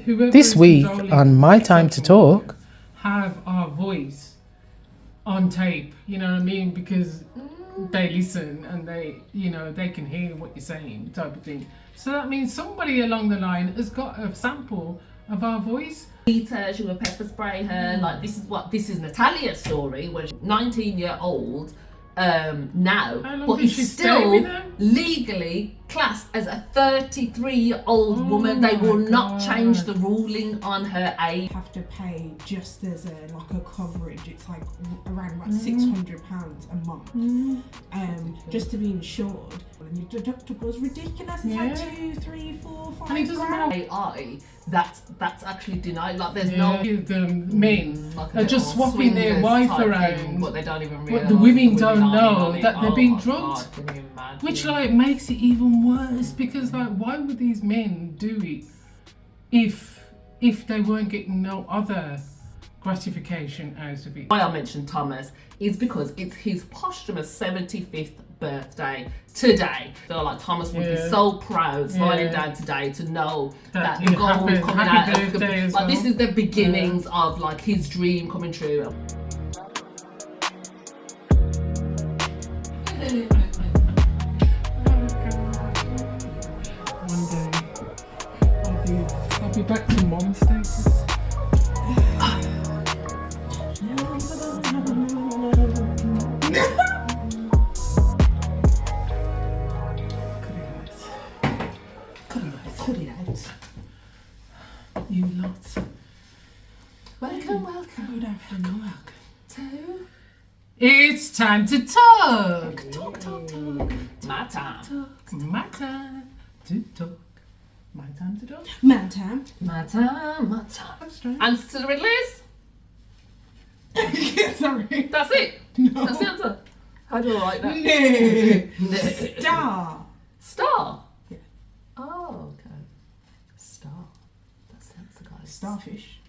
whoever This is week controlling on My Time to social media Talk. have our voice on tape, you know what I mean? Because they listen and they, you know, they can hear what you're saying, type of thing. So that means somebody along the line has got a sample of our voice. Beat her, she would pepper spray her. Like, this is Natalia's story, when she's 19-year-old now, but did is she stay still with them? legally classed as a 33-year-old Oh woman. They will my not God. change the ruling on her age. Have to pay just as a coverage. It's like around about £600 a month, just to be insured. And your deductible's ridiculous. It's like 2, 3, 4, 5 And it doesn't grand. AI, that's actually denied. Like, there's The men like a are just little swapping their swingers wife type around, thing, but they don't even realise. but the women don't aren't in know on it. that they're Oh being my drugged. God, can you imagine? Which like makes it even worse, because like, why would these men do it if they weren't getting no other gratification out of it? Why I mentioned Thomas is because it's his posthumous 75th birthday today. So like, Thomas would be so proud, smiling down today, to know that the it gold happened. coming Happy out of birthday as like, this well. is the beginnings of like his dream coming true. One day I'll be back to mom status. Cut it out. You lot. Welcome. Good afternoon. To It's time to talk. Talk. my time. Talk. My time to talk. My time to talk. Madam. My time. That's right. Answer to the riddle is? Sorry. That's it. No. That's the answer. How do I write that? No. Star. Star. Yeah. Oh, okay. Star. That's the answer, guys. Starfish.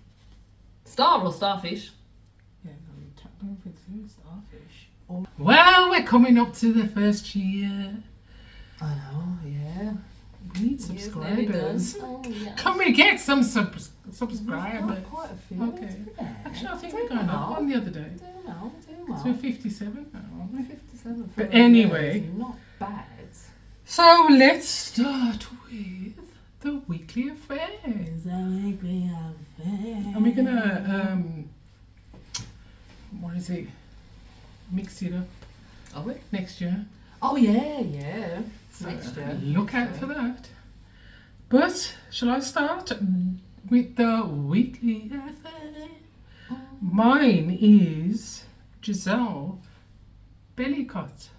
Star or starfish? Yeah, don't think so. Starfish. Well, we're coming up to the first year. I know, yeah. We need subscribers. Oh, yeah. Can we get some subscribers? Quite a few. Okay. Actually, I think we're going up one the other day. Do well. So we're 57 now, aren't we? 57. But anyway. Not bad. So let's start with the weekly affairs. And we're gonna what is it? Mix it up Are we? next year. Oh, yeah. So Next year. look out for that. But shall I start with the weekly affair? Mine is Gisèle Pelicot.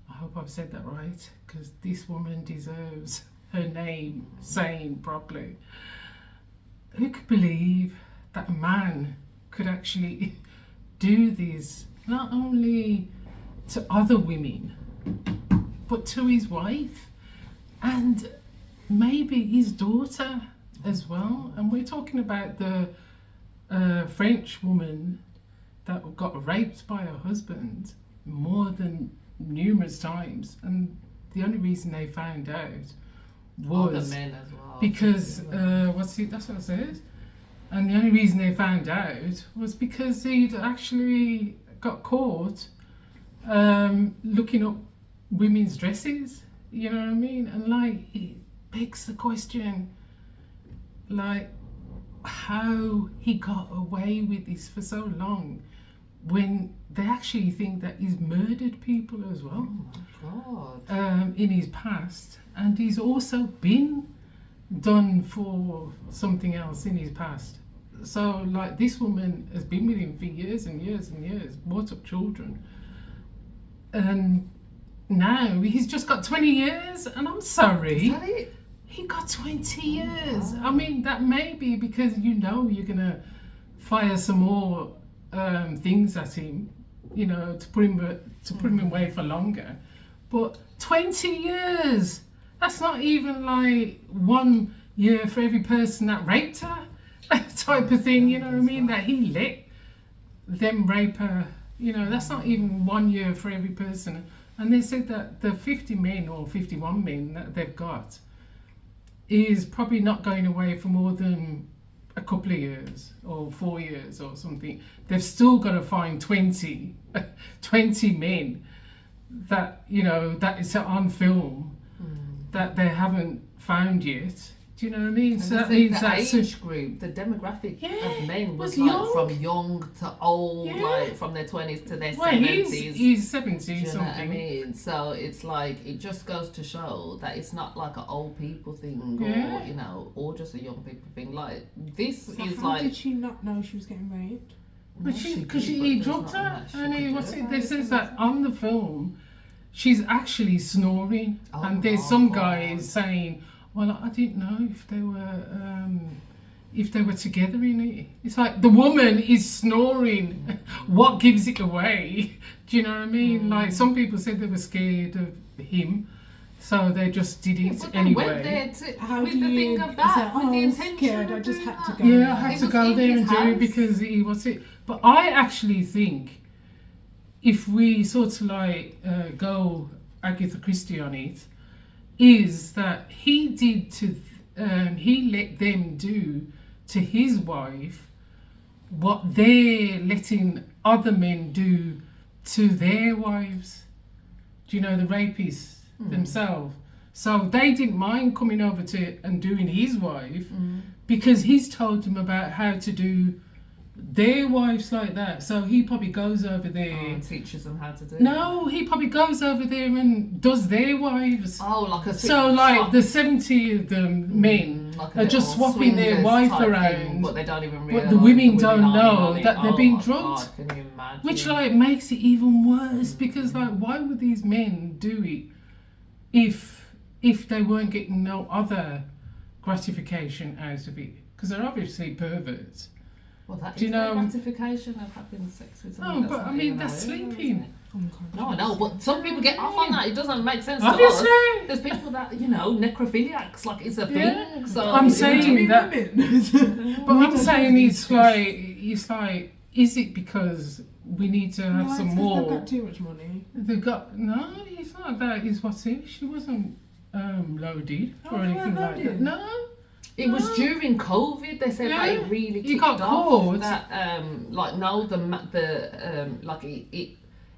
I hope I've said that right, because this woman deserves her name saying properly. Who could believe that a man could actually do this, not only to other women, but to his wife and maybe his daughter as well? And we're talking about the French woman that got raped by her husband more than numerous times, and the only reason they found out Other was men as well. because that's what I said. And the only reason they found out was because he'd actually got caught looking up women's dresses, you know what I mean? And like, it begs the question, like, how he got away with this for so long when they actually think that he's murdered people as well. Oh, my God. In his past, and he's also been done for something else in his past. So like, this woman has been with him for years and years and years, brought up children, and now he's just got 20 years, and I'm sorry. Is that it? He got 20 years. I mean, that may be because you're gonna fire some more things at him, to put him away for longer. But 20 years, that's not even like 1 year for every person that raped her, type of thing, you know what I mean? That he let them rape her, that's not even 1 year for every person. And they said that the 50 men or 51 men that they've got, is probably not going away for more than a couple of years or 4 years or something. They've still got to find 20 men that, you know, that is on film that they haven't found yet. Do you know what I mean? And So that means the that age group, the demographic of men was was like young. from young to old, Yeah. like from their 20s to their well, 70s. he's 70 Do you know something. what I mean? So it's like, it just goes to show that it's not like an old people thing Yeah. or, you know, or just a young people thing. Like, this So is how like... did she not know she was getting raped? But because did, he but there's drugged not her, much she and could he do what's it? about They it. says that on the film, she's actually snoring, Oh and there's my some God. guys saying, "Well, I didn't know if they were together in it." It's like the woman is snoring. What gives it away? Do you know what I mean? Like some people said they were scared of him, so they just did it But they anyway. went there to, How with do the you thing of say, that, with oh, the I'm intention scared, of I just doing had to that. go. Yeah, I had It to was go in there his and do it house. because he was it. But I actually think if we sort of like go Agatha Christie on it, is that he did to he let them do to his wife what they're letting other men do to their wives. Do you know, the rapists themselves? So they didn't mind coming over to and doing his wife because he's told them about how to do their wives like that. So he probably goes over there. And teaches them how to do it. No, he probably goes over there and does their wives. Oh, like a So like the 70 of them men like a are just little swapping their swingers wife type around, thing, but they don't even but realise the women the don't aren't in know on it. that they're Oh being my drugged. God, can you imagine? which like makes it even worse because like why would these men do it if they weren't getting no other gratification out of it? Because they're obviously perverts. Well, that Do is you know- the gratification of having sex with someone. No, that's but I not mean even that's aware, isn't sleeping. it? No, I know, but some people get off on that. It doesn't make sense to Obviously. us. There's people that, you know, necrophiliacs, like it's a Yeah. thing. So I'm you saying know, that- But I'm saying it's like, is it because we need to have some They've more? got too much money. They've got no. It's not that. It's what's it? She wasn't loaded Oh, or they anything weren't like that. loaded? No. it was during COVID. They said that Yeah. it really He kicked got off. caught. That like no, like it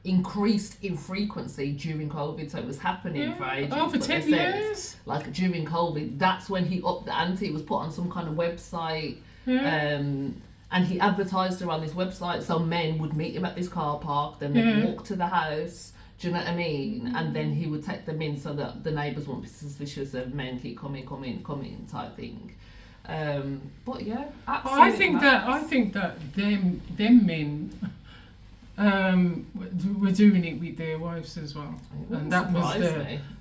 increased in frequency during COVID, so it was happening for ages. Oh, for but they 10 said, years. like during COVID, that's when he upped the ante. It was put on some kind of website. Yeah. And he advertised her on this website, so men would meet him at this car park, then they'd Yeah. walk to the house, do you know what I mean? And then he would take them in so that the neighbours won't be suspicious of men keep coming type thing. But yeah, absolutely. I think that them men were doing it with their wives as well, and that was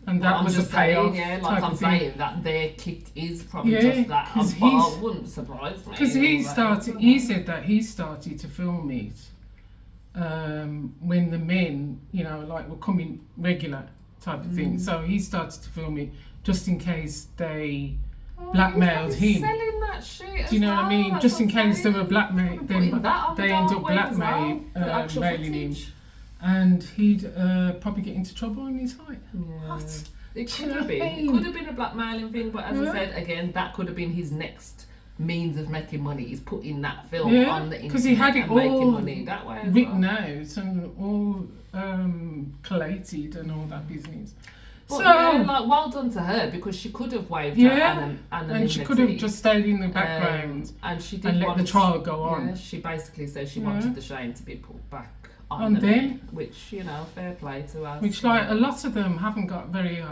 I'm the just payoff. saying, yeah, type like I'm of thing. saying that their kick is probably Yeah, just that. 'cause But he's- it wouldn't surprise me. Because he Like, started, he said that he started to film it when the men, you know, like were coming regular type of thing. So he started to film it just in case they blackmailed he's him. selling that shit. Do you know what I mean? Just in case they were blackmailed, Putting that on they the end dark up web as well, blackmailing the actual mailing him, footage. and he'd probably get into trouble in his height. Yeah. What? It Do could you know have what I been. It mean? could have been a blackmailing thing, but as I Yeah. said again, that could have been his next means of making money. Is putting that film Yeah, on the internet 'cause he had it and making all money that way. As Written well. out and all collated and all that business. But So yeah, like well done to her because she could have waived Yeah, her and she could have just stayed in the background and she did and let want the trial go on. Yeah, she basically said she Yeah. wanted the shame to be put back on On the them. men, which you know, fair play to us. Which, like, a lot of them haven't got very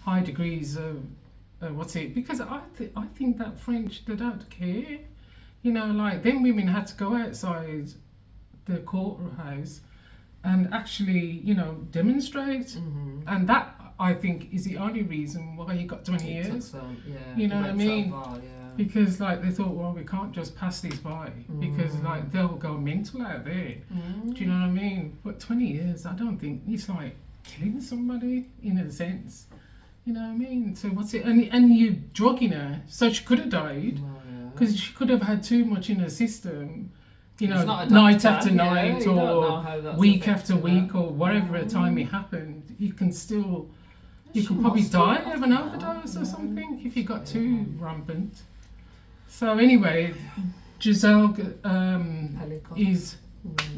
high degrees of what's it? Because I think that French, they don't care. You know, like, them women had to go outside the courthouse and actually, you know, demonstrate. Mm-hmm. And that, I think, is the only reason why he got 20 It took years. some, yeah, You know it what I went so mean? far, yeah. Because, like, they thought, well, we can't just pass this by because, like, they'll go mental out there. Do you know what I mean? But 20 years, I don't think it's like killing somebody in a sense. You know what I mean? So what's it? And you drugging her, so she could have died because she could have had too much in her system. You know, It's not a night doctor, after yeah, night you don't know how or that's week after affecting week her. or whatever time it happened. You can still You could She probably must die have of an now. overdose or Yeah. something if you got too rampant. So anyway, Gisèle Pelicot. is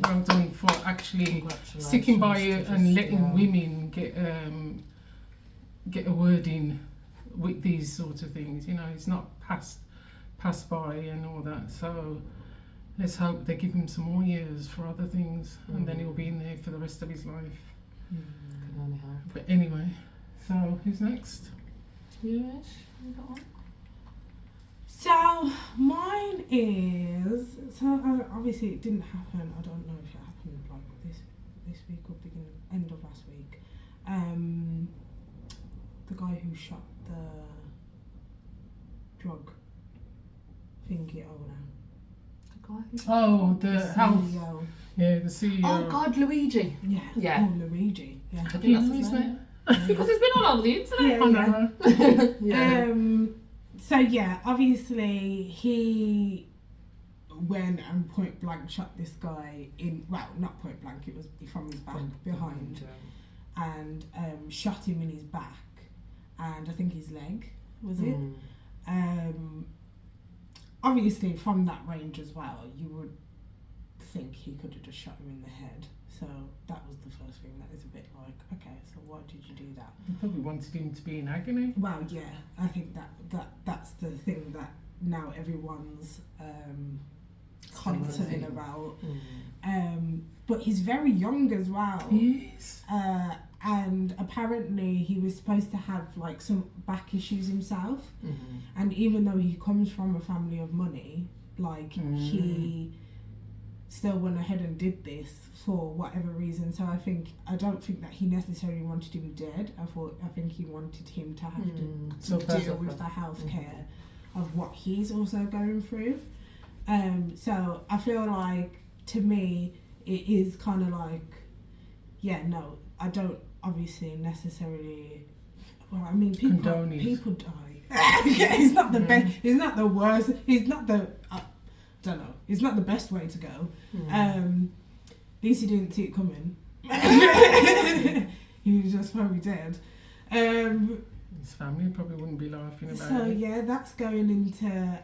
well done for actually Congratulations sticking by to it just, and letting yeah. women get a word in with these sort of things. You know, it's not passed by and all that. So let's hope they give him some more years for other things, and then he'll be in there for the rest of his life. Can only hope. But anyway, so who's next? Yes, you got one? So mine is obviously it didn't happen. I don't know if it happened like this week or end of last week. The guy who shot the drug thingy owner. The guy who- Oh, the house. CEO. Yeah, the CEO. Oh God, Luigi. Yeah. Yeah. Oh, Luigi. Yeah. I think that's his Isn't name. Because it's been all over the internet. I know. Yeah. So yeah, obviously he went and point blank shot this guy in, well, not point blank, it was from his back behind, and shot him in his back and I think his leg, was it? Obviously from that range as well, you would think he could have just shot him in the head. So that was the first thing that is a bit like, okay, so why did you do that? You probably wanted him to be in agony. Well, yeah, I think that's the thing that now everyone's concerned about. But he's very young as well. Yes. And apparently he was supposed to have like some back issues himself. And even though he comes from a family of money, like he still went ahead and did this for whatever reason. So I don't think that he necessarily wanted him dead. I think he wanted him to have to deal with the healthcare of what he's also going through. So I feel like, to me, it is kind of like, yeah, no, I don't obviously necessarily. Well, I mean, people die. It's not the best. It's not the worst. It's not the. Don't know. It's not the best way to go. At least he didn't see it coming. He was just probably dead. His family probably wouldn't be laughing about So it. yeah, that's going into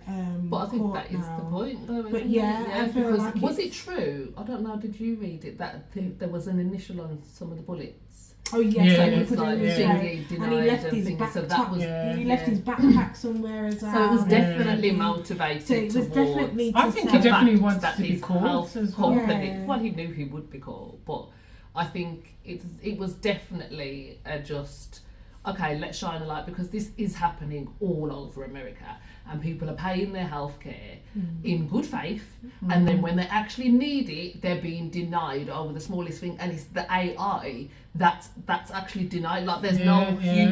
But I think court that is now. the point, though, isn't But it? yeah, I feel because like was it it's- true? I don't know. Did you read it that there was an initial on some of the bullets? Oh yes, Yeah, so yeah, he It's put like it in his yeah. bag. thingy And he left denied his and back thingy. So that top. was Yeah. He left his backpack somewhere as well. So it was Yeah. definitely motivated So it was towards definitely I to think say he definitely fact wants that to be his caught health as well. company. Yeah. Well, he knew he would be caught, but I think it was definitely just okay. Let's shine a light because this is happening all over America, and people are paying their healthcare in good faith, and then when they actually need it, they're being denied over the smallest thing, and it's the AI that's actually denied. Like there's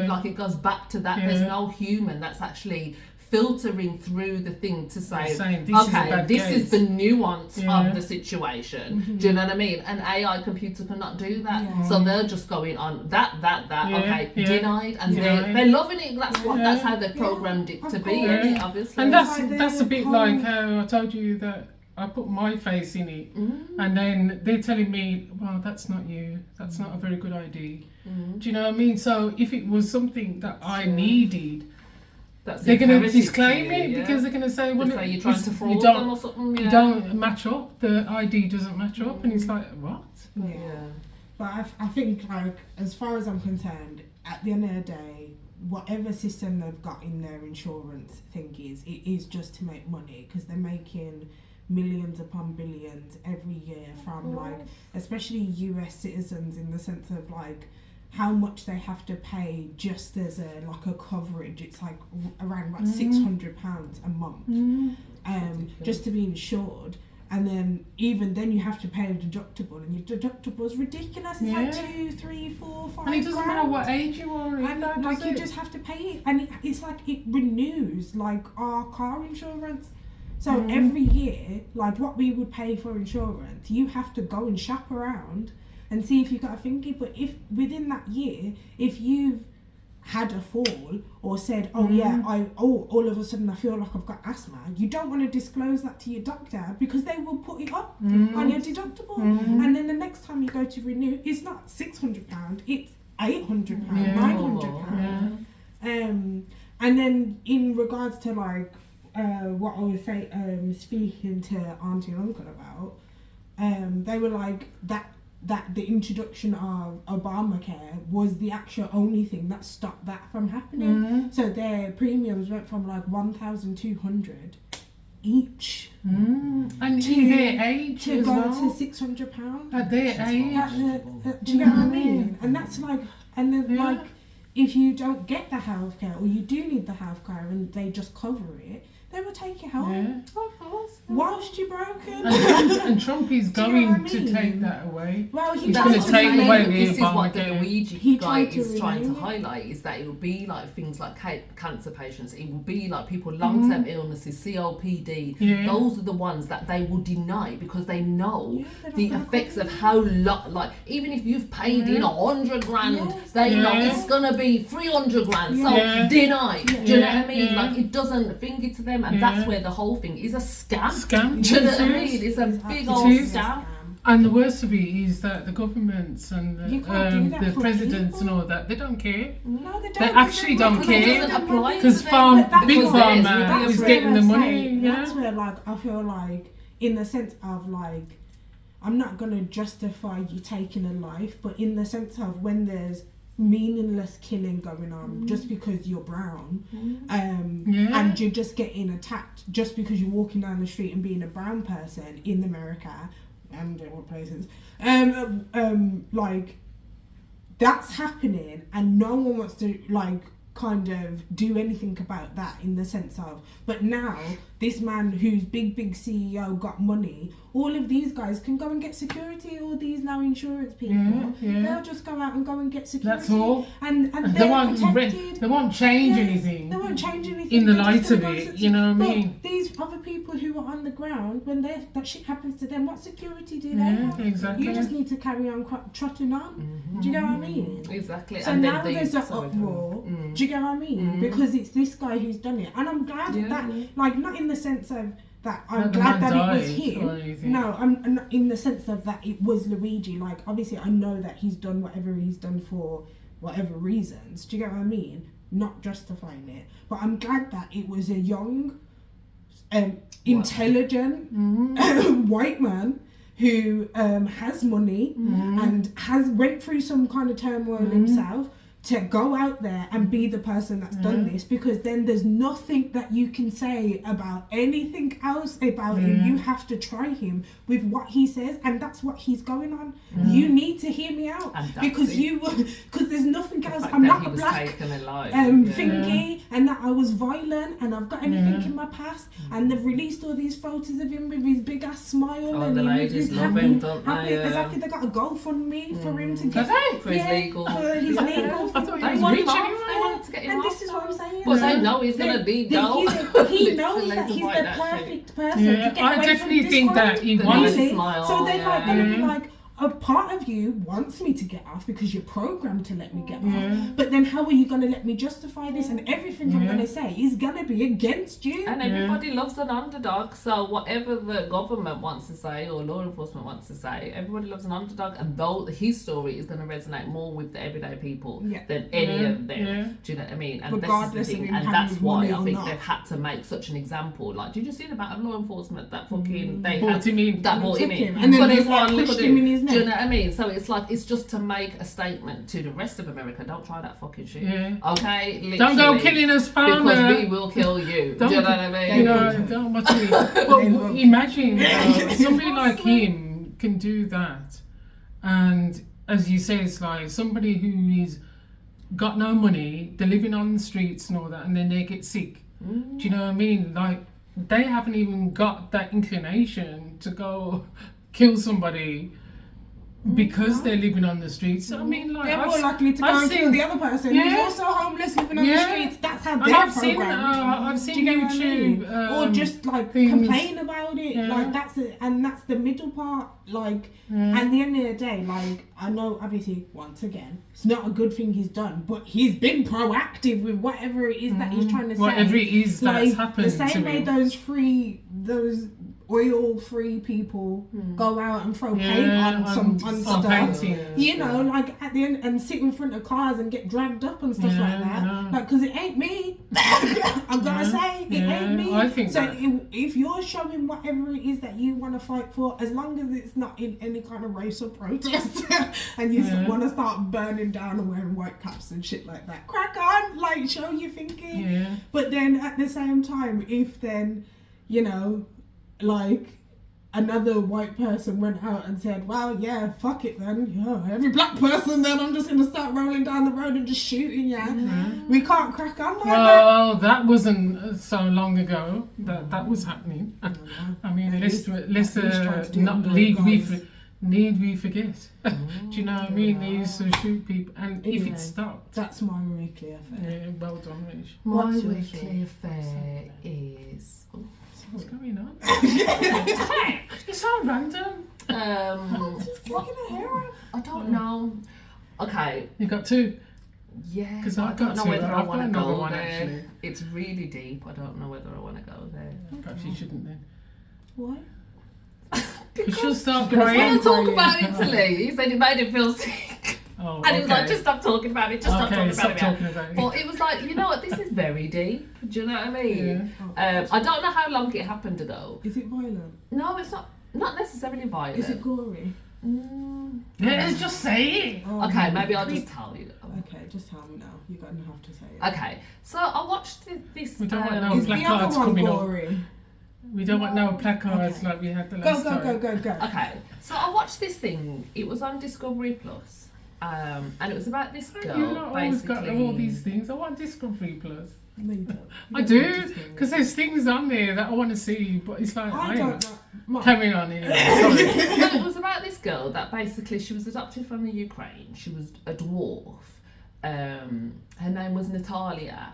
like it goes back to that. There's no human that's actually filtering through the thing to say, Saying, this is a okay, bad this case. is the nuance Yeah. of the situation. Do you know what I mean? An AI computer cannot do that. Yeah. So they're just going on that, Yeah, okay, yeah. denied, and Denied. they're loving it. That's what. Yeah. That's how they programmed it Of to be, course. isn't it, obviously. And Like that's a bit the like whole- how I told you that I put my face in it, and then they're telling me, well, that's not you. That's not a very good idea. Do you know what I mean? So if it was something that I needed, That's they're going to imperative disclaim to you, it yeah. because they're going to say, well, They say you're trying to you fraud don't, them or something. Yeah. you don't match up. The ID doesn't match up, and it's like, what? Yeah. But I think, like, as far as I'm concerned, at the end of the day, whatever system they've got in their insurance thing it is just to make money, because they're making millions upon billions every year from, like, especially US citizens, in the sense of, like, how much they have to pay just as a coverage. It's like around about £600 a month, just to be insured. And then even then you have to pay a deductible, and your deductible is ridiculous. It's like 2, 3, 4, 5 And it doesn't matter what age you are. And either, like does you it? just have to pay it, and it's like it renews like our car insurance. So every year, like what we would pay for insurance, you have to go and shop around and see if you've got a thingy. But if within that year, if you've had a fall or said, all of a sudden I feel like I've got asthma, you don't want to disclose that to your doctor, because they will put it up on your deductible. And then the next time you go to renew, it's not £600, it's £800, Yeah. £900. And then in regards to like what I was speaking to Auntie and Uncle about, they were like that the introduction of Obamacare was the actual only thing that stopped that from happening. So their premiums went from like 1,200 each And in their age to as go well. to £600. At their age. Do you get what I mean? And that's like, and then like, if you don't get the healthcare, or you do need the healthcare, and they just cover it, they will take you home. Of course. Whilst you're broken. And Trump is Do you know going what I to mean? take that away. Well, he He's does. gonna take away the This is what the Obamacare. Luigi He guy tried to is trying to rename it. highlight, is that it will be like things like cancer patients, it will be like people with long-term illnesses, COPD. Those are the ones that they will deny because they know the effects of how like even if you've paid in 100 grand, they know it's gonna be 300 grand. So deny. Do you know what I mean? Like it doesn't finger to them, and that's where the whole thing is a scam. Do you know what I mean? It's a big old scam. And the worst of it is that the governments and You can't do that the for presidents people. and all that, they don't care. No, they don't. They actually don't Because it care. doesn't apply to Because them. Big Because Pharma theirs is will getting the where I money. say- Yeah. That's where like I feel like, in the sense of like, I'm not gonna justify you taking a life, but in the sense of when there's meaningless killing going on just because you're brown, and you're just getting attacked just because you're walking down the street and being a brown person in America and in all places, like that's happening, and no one wants to like kind of do anything about that, in the sense of, but now this man who's big CEO got money, all of these guys can go and get security, all these now insurance people, they'll just go out and go and get security. That's all. And They they're won't, protected. they won't change Yes, anything. They won't change anything. In the They're just light of gonna go it, to- you know what I But mean? these other people who are on the ground, when that shit happens to them, what security do they Yeah, have? exactly. You just need to carry on trotting on. Do you get what I mean? Exactly. So and now then there's an uproar. Do you get what I mean? Because it's this guy who's done it, and I'm glad that, like, not in the sense of that I'm That the glad man that it was died or him. anything. No, I'm not in the sense of that it was Luigi. Like, obviously, I know that he's done whatever he's done for whatever reasons. Do you get what I mean? Not justifying it, but I'm glad that it was a young, intelligent white man who has money and has went through some kind of turmoil himself, to go out there and be the person that's done this, because then there's nothing that you can say about anything else about him. You have to try him with what he says, and that's what he's going on. You need to hear me out, because because there's nothing else. I'm not a black thingy, and that I was violent and I've got anything in my past, and they've released all these photos of him with his big ass smile, and the him with ladies his love him, don't they? Exactly, they got a GoFundMe for him to get For his legal. for his legal. I thought They he was want rich him off. anyway. They wanted to get him And off. this is what I'm saying. But they know he's going to be dope. He knows that he's the perfect person to get I away definitely from think this that he crime. wants. Really? smile, So they're like yeah. going to be like, a part of you wants me to get off because you're programmed to let me get off. But then how are you going to let me justify this? And everything I'm going to say is going to be against you. And everybody loves an underdog, so whatever the government wants to say or law enforcement wants to say, everybody loves an underdog, and though his story is going to resonate more with the everyday people than any of them. Do you know what I mean? And Regardless this is the of thing, him and having that's why money I or think not. they've had to make such an example. Like, did you see the amount of law enforcement that fucking they Brought had him in. that brought him Took in? him. And then But they, there's like, one little pushed him in dude. his Do you neck. know what I mean? So it's like, it's just to make a statement to the rest of America. Don't try that fucking shit. Okay? Literally. Don't go killing us, farmer. Because we will kill you. Do you know what I mean? You know, don't watch it. But imagine somebody like him can do that, and as you say, it's like somebody who is got no money, they're living on the streets and all that, and then they get sick. Do you know what I mean? Like, they haven't even got that inclination to go kill somebody because they're living on the streets. I mean, like, They're more likely to go and kill the other person who's also homeless living on the streets. That's how they're I've programmed. seen Do you get what I mean? YouTube, or just like things. complain about it. Like that's it, and that's the middle part. Like at the end of the day, like I know obviously once again it's not a good thing he's done, but he's been proactive with whatever it is that he's trying to say. Whatever it is that's like happened the same to way him. those oil-free people go out and throw paint on stuff. Painting. You know, like at the end, and sit in front of cars and get dragged up and stuff like that. Like, because it ain't me. I'm gonna say it ain't me. I think so. that. If you're showing whatever it is that you want to fight for, as long as it's not in any kind of racial protest, and you want to start burning down and wearing white caps and shit like that, crack on. Like, show your thinking. Yeah. But then at the same time, if then, you know, like another white person went out and said, well, yeah, fuck it then, yeah, every black person then, I'm just going to start rolling down the road and just shooting, we can't crack on like that. Well, that wasn't so long ago that was happening. I mean, let's not need we forget. Do you know what I mean? They used to shoot people, and if it stopped. That's my weekly affair. Yeah, well done, Rich. My weekly affair is... What's going on? It's so random. I don't know. Okay. You got two? Yeah. Because I don't know whether I want to go one there. actually. It's really deep. I don't know whether I want to go there. Perhaps you shouldn't then. Why? Because she'll start When I crying. talk about Italy, he said it made him feel sick. Oh, And he was like, just stop talking about it, just stop talking about it. it. But it was like, you know what, this is very deep. Do you know what I mean? I don't know how long it happened though. Is it violent? No, it's not necessarily violent. Is it gory? Yeah, just say it. Oh, Okay, maybe I'll just tell you. Okay, just tell me now. You're going to have to say it. Okay, so I watched this. We don't want no Is the placards other one coming up. gory? We don't want no placards like we had the last time. Go. Okay, so I watched this thing. It was on Discovery Plus, and it was about this girl. You've not always got basically. all these things. I want Discovery Plus. No, you don't. I do, because there's things on there that I want to see, but it's like, I don't know. Carry on anyway. Sorry. So it was about this girl that basically she was adopted from the Ukraine. She was a dwarf. Her name was Natalia.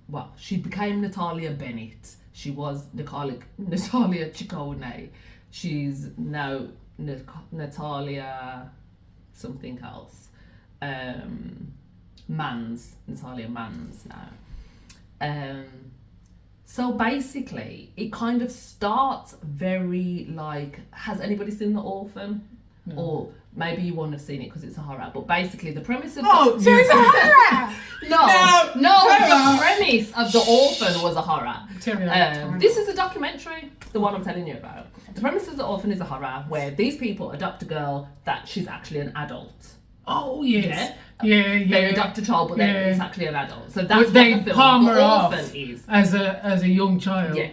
Well, she became Natalia Bennett. She was Natalia Ciccone. She's now Natalia something else. Natalia Mans now. So basically, it kind of starts very like, has anybody seen The Orphan? No. Or maybe you won't have seen it because it's a horror. But basically, the premise of Oh, so it's a horror! the premise of The Orphan was a horror. Tell This is a documentary, the one I'm telling you about. The premise of The Orphan is a horror where these people adopt a girl that she's actually an adult. Oh, yes. They Yeah. adopt a child, but then it's actually an adult. So that's But what they the film palm The her off Orphan is. as a young child. Yeah.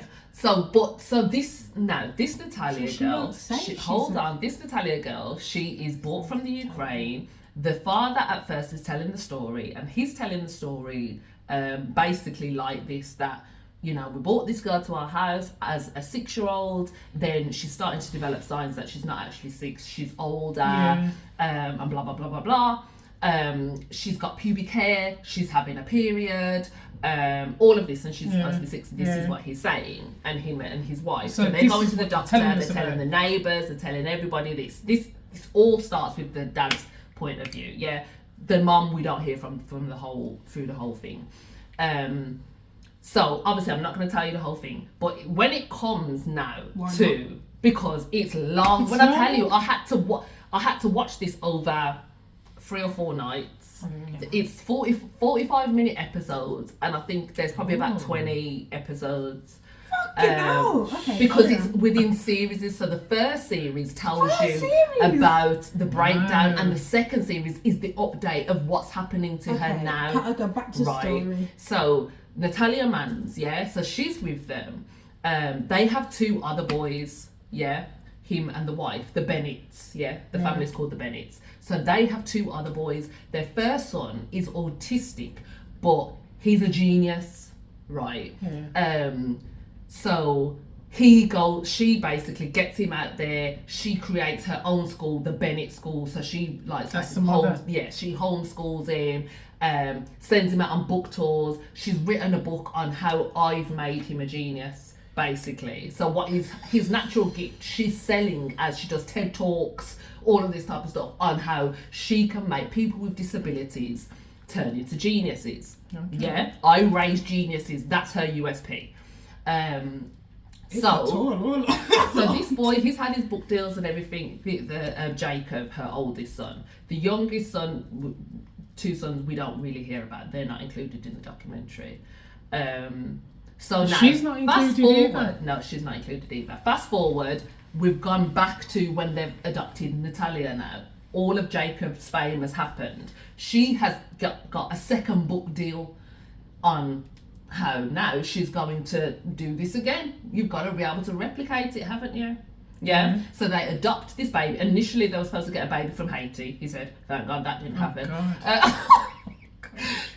This Natalia she girl. won't say This Natalia girl. She is brought from the Ukraine. The father at first is telling the story, and he's telling the story basically like this: that we brought this girl to our house as a 6-year-old. Then she's starting to develop signs that she's not actually 6; she's older, and blah blah blah blah blah. She's got pubic hair. She's having a period. All of this, and she's supposed to be 6. This is what he's saying, and him and his wife. So they're going to the doctor. They're telling the neighbours. They're telling everybody this. This all starts with the dad's point of view. Yeah, the mum we don't hear from through the whole thing. So obviously I'm not going to tell you the whole thing, but when it comes now because it's long. When I tell you, I had to watch this over 3 or 4 nights. It's 45-minute episodes, and I think there's probably about 20 episodes. Because it's within series. So the first series tells you about the breakdown, and the second series is the update of what's happening to her now. Go back to story. So Natalia Mans, so she's with them. They have 2 other boys, him and the wife, the Bennetts, the family's called the Bennetts. So they have 2 other boys. Their first son is autistic, but he's a genius, right? So she basically gets him out there. She creates her own school, the Bennett school. So she she homeschools him, sends him out on book tours. She's written a book on how I've made him a genius, basically. So what is his natural gift, she's selling as she does TED Talks, all of this type of stuff on how she can make people with disabilities turn into geniuses. I raise geniuses. That's her USP. So this boy, he's had his book deals and everything. Jacob, her oldest son, the youngest son, two sons we don't really hear about. They're not included in the documentary. So now, she's not included either. No, she's not included either. Fast forward, we've gone back to when they've adopted Natalia now. All of Jacob's fame has happened. She has got a second book deal on how now she's going to do this again. You've got to be able to replicate it, haven't you? Yeah. Mm-hmm. So they adopt this baby. Initially, they were supposed to get a baby from Haiti. He said, thank God that didn't happen.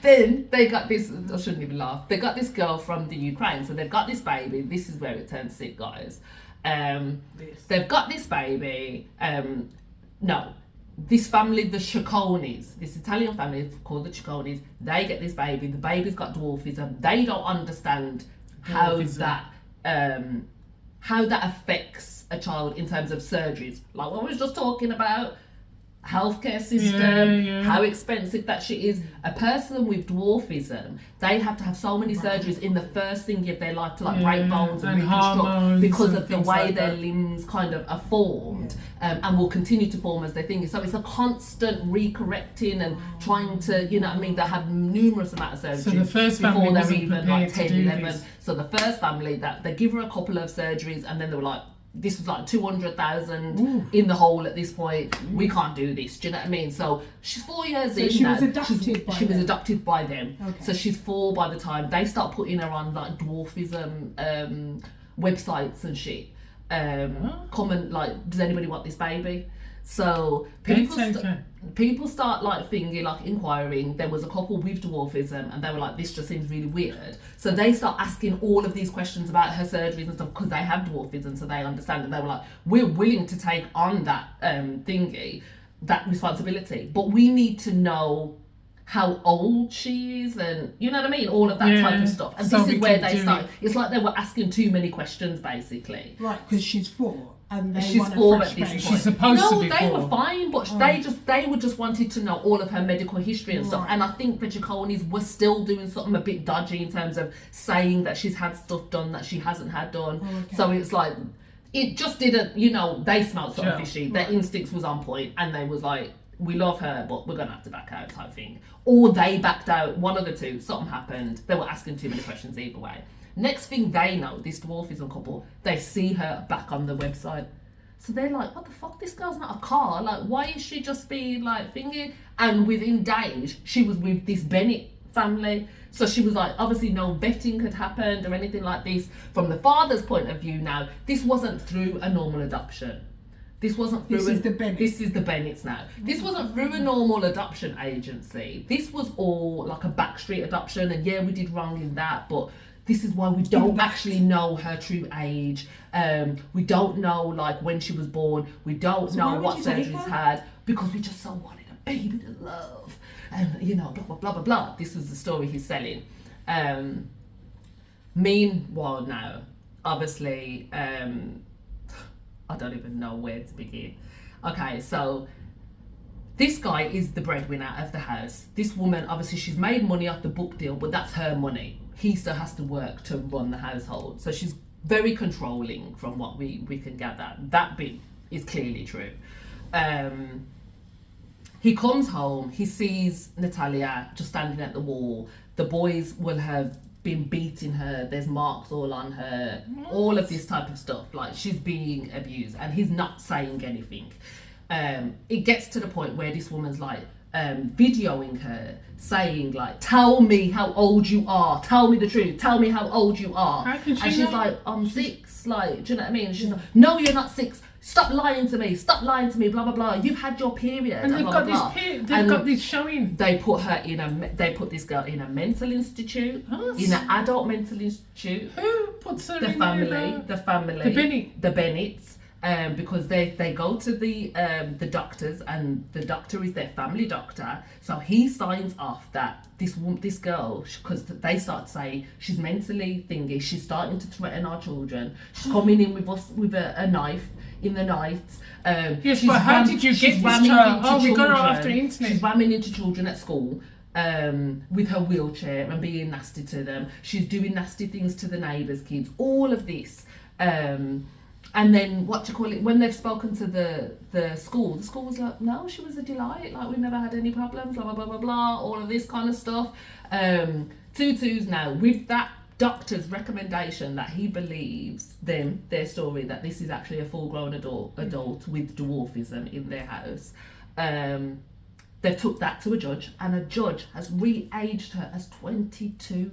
Then they got this, I shouldn't even laugh, they got this girl from the Ukraine. So they've got this baby. This is where it turns sick, guys. They've got this baby. This family, the Ciccones, this Italian family called the Ciccones, they get this baby. The baby's got dwarfism. They don't understand how that affects a child in terms of surgeries. Like what we was just talking about, healthcare system, how expensive that shit is. A person with dwarfism, they have to have so many surgeries in the first thing of their life to like break bones and reconstruct because of the way their limbs kind of are formed and will continue to form as they think. So it's a constant recorrecting and trying to, you know what I mean, they have numerous amount of surgeries so the first before they're even like 10, 11. So the first family, that they give her a couple of surgeries and then they were like, this was like 200,000 in the hole at this point. We can't do this. Do you know what I mean? So she's 4 years in. She was adopted by them. Okay. So she's 4 by the time they start putting her on like dwarfism websites and shit. Come and like, does anybody want this baby? So people start like thinking, like inquiring. There was a couple with dwarfism and they were like, this just seems really weird. So they start asking all of these questions about her surgeries and stuff because they have dwarfism, so they understand. And they were like, we're willing to take on that that responsibility, but we need to know how old she is and you know what I mean, all of that type of stuff. And so this is where they start. It's like they were asking too many questions basically. Right, because she's 4. And she's 4 at this point. She's supposed to be 4. No, they were fine, but they were just wanted to know all of her medical history and stuff. And I think the Ciccones were still doing something a bit dodgy in terms of saying that she's had stuff done that she hasn't had done. So it's like, it just didn't, you know, they smelled something fishy. Their instincts was on point and they was like, we love her, but we're going to have to back out type thing. Or they backed out, one of the two, something happened. They were asking too many questions either way. Next thing they know, this dwarfism couple, they see her back on the website. So they're like, what the fuck? This girl's not a car. Like, why is she just being like thingy? And within days, she was with this Bennett family. So she was like, obviously no vetting had happened or anything like this. From the father's point of view now, this wasn't through a normal adoption. This wasn't through This is the Bennetts now. This wasn't through a normal adoption agency. This was all like a backstreet adoption. And yeah, we did wrong in that, but this is why we don't actually know her true age. We don't know like when she was born. We don't know what surgeries had because we just so wanted a baby to love. And you know, blah, blah, blah, blah, blah. This was the story he's selling. Meanwhile now, obviously, I don't even know where to begin. Okay, so this guy is the breadwinner of the house. This woman, obviously she's made money off the book deal, but that's her money. He still has to work to run the household. So she's very controlling from what we can gather. That bit is clearly true. He comes home, he sees Natalia just standing at the wall. The boys will have been beating her, there's marks all on her, all of this type of stuff. Like she's being abused and he's not saying anything. It gets to the point where this woman's like, videoing her saying like, tell me how old you are, tell me the truth, tell me how old you are. How can she and she's know? like, I'm 6, like, do you know what I mean? And she's like, no, you're not 6, stop lying to me, blah blah blah, you've had your period. And they've blah, got blah, this blah. got this showing. They put this girl in a mental institute, in an adult mental institute. Who puts her the in family, there? the family, the Bennetts. Because they go to the doctors and the doctor is their family doctor, so he signs off that this girl, because they start to say she's mentally thingy, she's starting to threaten our children, she's coming in with us with a knife in the night. Yes, but how did you get this child? Oh, we got her after internet. She's ramming into children at school with her wheelchair and being nasty to them. She's doing nasty things to the neighbours' kids. All of this. And then when they've spoken to the school was like, no, she was a delight, like we never had any problems, blah blah blah blah blah, all of this kind of stuff. Tutu's now with that doctor's recommendation that he believes their story that this is actually a full-grown adult with dwarfism in their house. They've took that to a judge, and a judge has re-aged her as 22.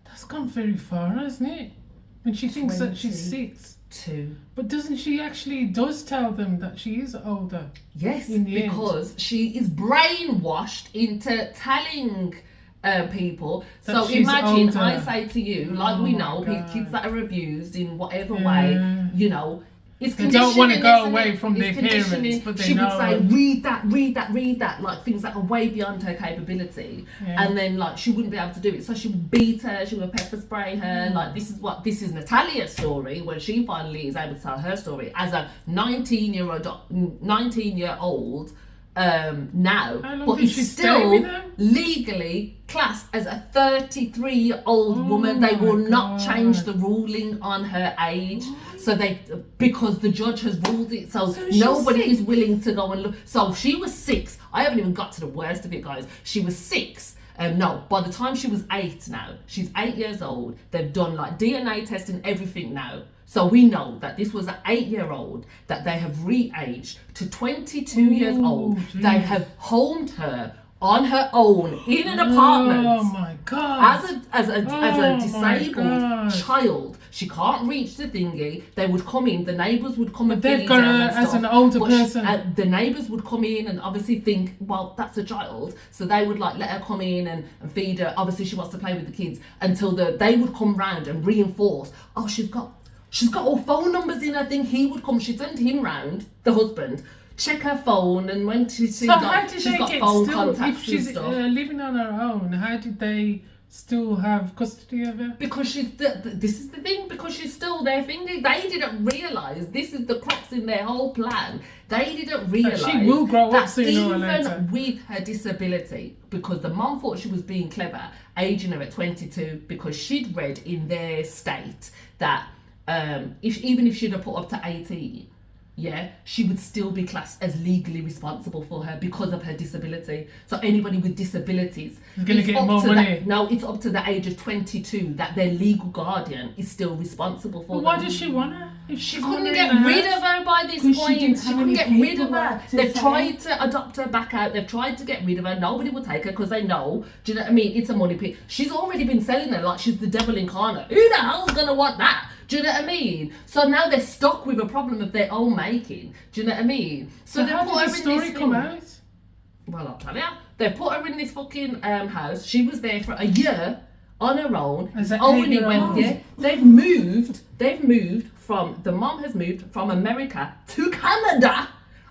That's gone very far, hasn't it? When she thinks that she's 6. But doesn't she actually does tell them that she is older? Yes, in the because end. she is brainwashed into telling people. That so she's imagine older. I say to you, like we know, God. kids that are abused in whatever way, you know, it's they don't want to conditioning, go isn't away it? from their It's parents, conditioning. but they she know. would say, read that, like things that are way beyond her capability. Yeah. And then like she wouldn't be able to do it. So she would beat her, she would pepper spray her. Like this is Natalia's story when she finally is able to tell her story as a 19-year-old now, but did is she stay still with them? legally classed as a 33-year-old woman. They will not God. change the ruling on her age. So because the judge has ruled it, so she's nobody 6. is willing to go and look. So she was 6. I haven't even got to the worst of it, guys. She was 6. No, by the time she was 8 now, she's 8 years old. They've done like DNA testing, everything now. So we know that this was an 8-year-old that they have re-aged to 22 years old. geez. They have homed her on her own in an apartment. Oh my God. As a my disabled gosh. child, she can't reach the thingy. They would come in, the neighbours would come and They've feed got her her and as stuff. an older But person. the neighbours would come in and obviously think, well, that's a child. So they would like let her come in and feed her. Obviously she wants to play with the kids until they would come round and reinforce, oh, she's got all phone numbers in her thing. He would come, she'd send him round, the husband, check her phone, and when she's So how got did she's they got get phone still, contacts if she's and stuff. living on her own, how did they still have custody of her? Because this is the thing, because she's still their finger. They didn't realise, this is the crux in their whole plan. They didn't realise she will grow up that sooner or later. even with her disability, because the mum thought she was being clever, aging her at 22, because she'd read in their state that even if she'd have put up to 18, yeah, she would still be classed as legally responsible for her because of her disability. So anybody with disabilities is going to get up more to money. No, it's up to the age of 22 that their legal guardian is still responsible for But why them. does she want her? If She she's couldn't running get in the rid house? of her by this 'Cause she point. didn't She have couldn't any get rid of her. paperwork to They've say. tried to adopt her back out. They've tried to get rid of her. Nobody will take her because they know. Do you know what I mean? It's a money pit. She's already been selling her like she's the devil incarnate. Who the hell's gonna want that? Do you know what I mean? So now they're stuck with a problem of their own making. Do you know what I mean? So they how put did her the in story this come thing. out? Well, I'll tell you. They put her in this fucking house. She was there for a year on her own. As an Only 8-year-old. when they've moved from the mom has moved from America to Canada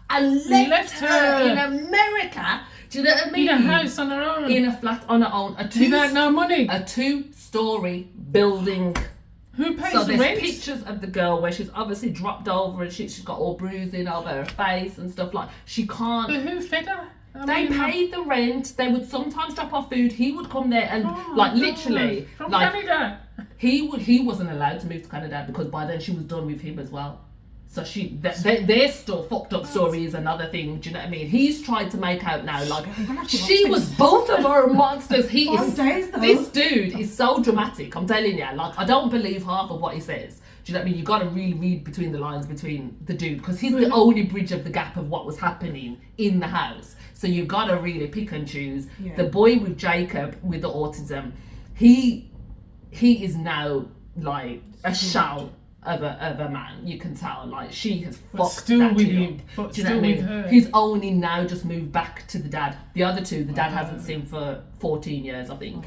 and left her in America. Do you know what I mean? In a house on her own. In a flat on her own. Without no money. A 2-story building. Who pays So the there's rent? pictures of the girl where she's obviously dropped over and she's got all bruising over her face and stuff like. She can't. But who fed her? I They mean, paid the rent. They would sometimes drop off food. He would come there and oh my like God. literally From like Canada. he wasn't allowed to move to Canada because by then she was done with him as well. So their still fucked up story is another thing. Do you know what I mean? He's tried to make out now like I'm gonna have to watch she this. was both of her monsters. He 5 is days though. this dude is so dramatic. I'm telling you, like I don't believe half of what he says. Do you know what I mean? You got to really read between the lines between the dude because he's the only bridge of the gap of what was happening in the house. So you got to really pick and choose. Yeah. The boy with Jacob with the autism, he is now like a shell of a man. You can tell like she has But fucked still that with kid him. up. But Do you know still what I with mean? her. He's only now just moved back to the dad. The other two, the dad hasn't seen for 14 years, I think.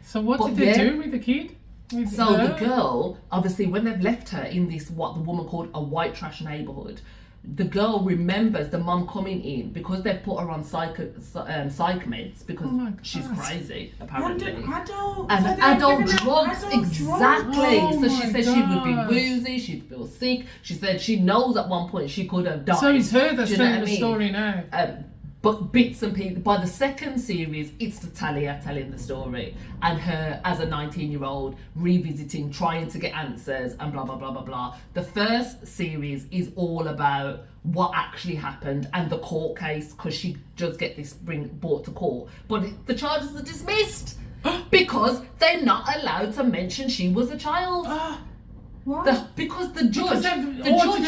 So what But did they yeah. do with the kid? With So her? the girl, obviously, when they've left her in this, what the woman called a white trash neighborhood, the girl remembers the mum coming in because they've put her on psych meds because Oh my she's God. crazy, apparently. Random adult. And so they're adult giving out drugs, adult exactly. Oh So she my said she would be gosh. woozy, she'd feel sick. She said she knows at one point she could have died. So it's her that's Do you know telling what the I mean? story now. but bits and pieces. By the second series, it's Natalia telling the story and her as a 19-year-old revisiting, trying to get answers and blah, blah, blah, blah, blah. The first series is all about what actually happened and the court case, because she does get this brought to court. But the charges are dismissed because they're not allowed to mention she was a child. What? Because the judge, they is don't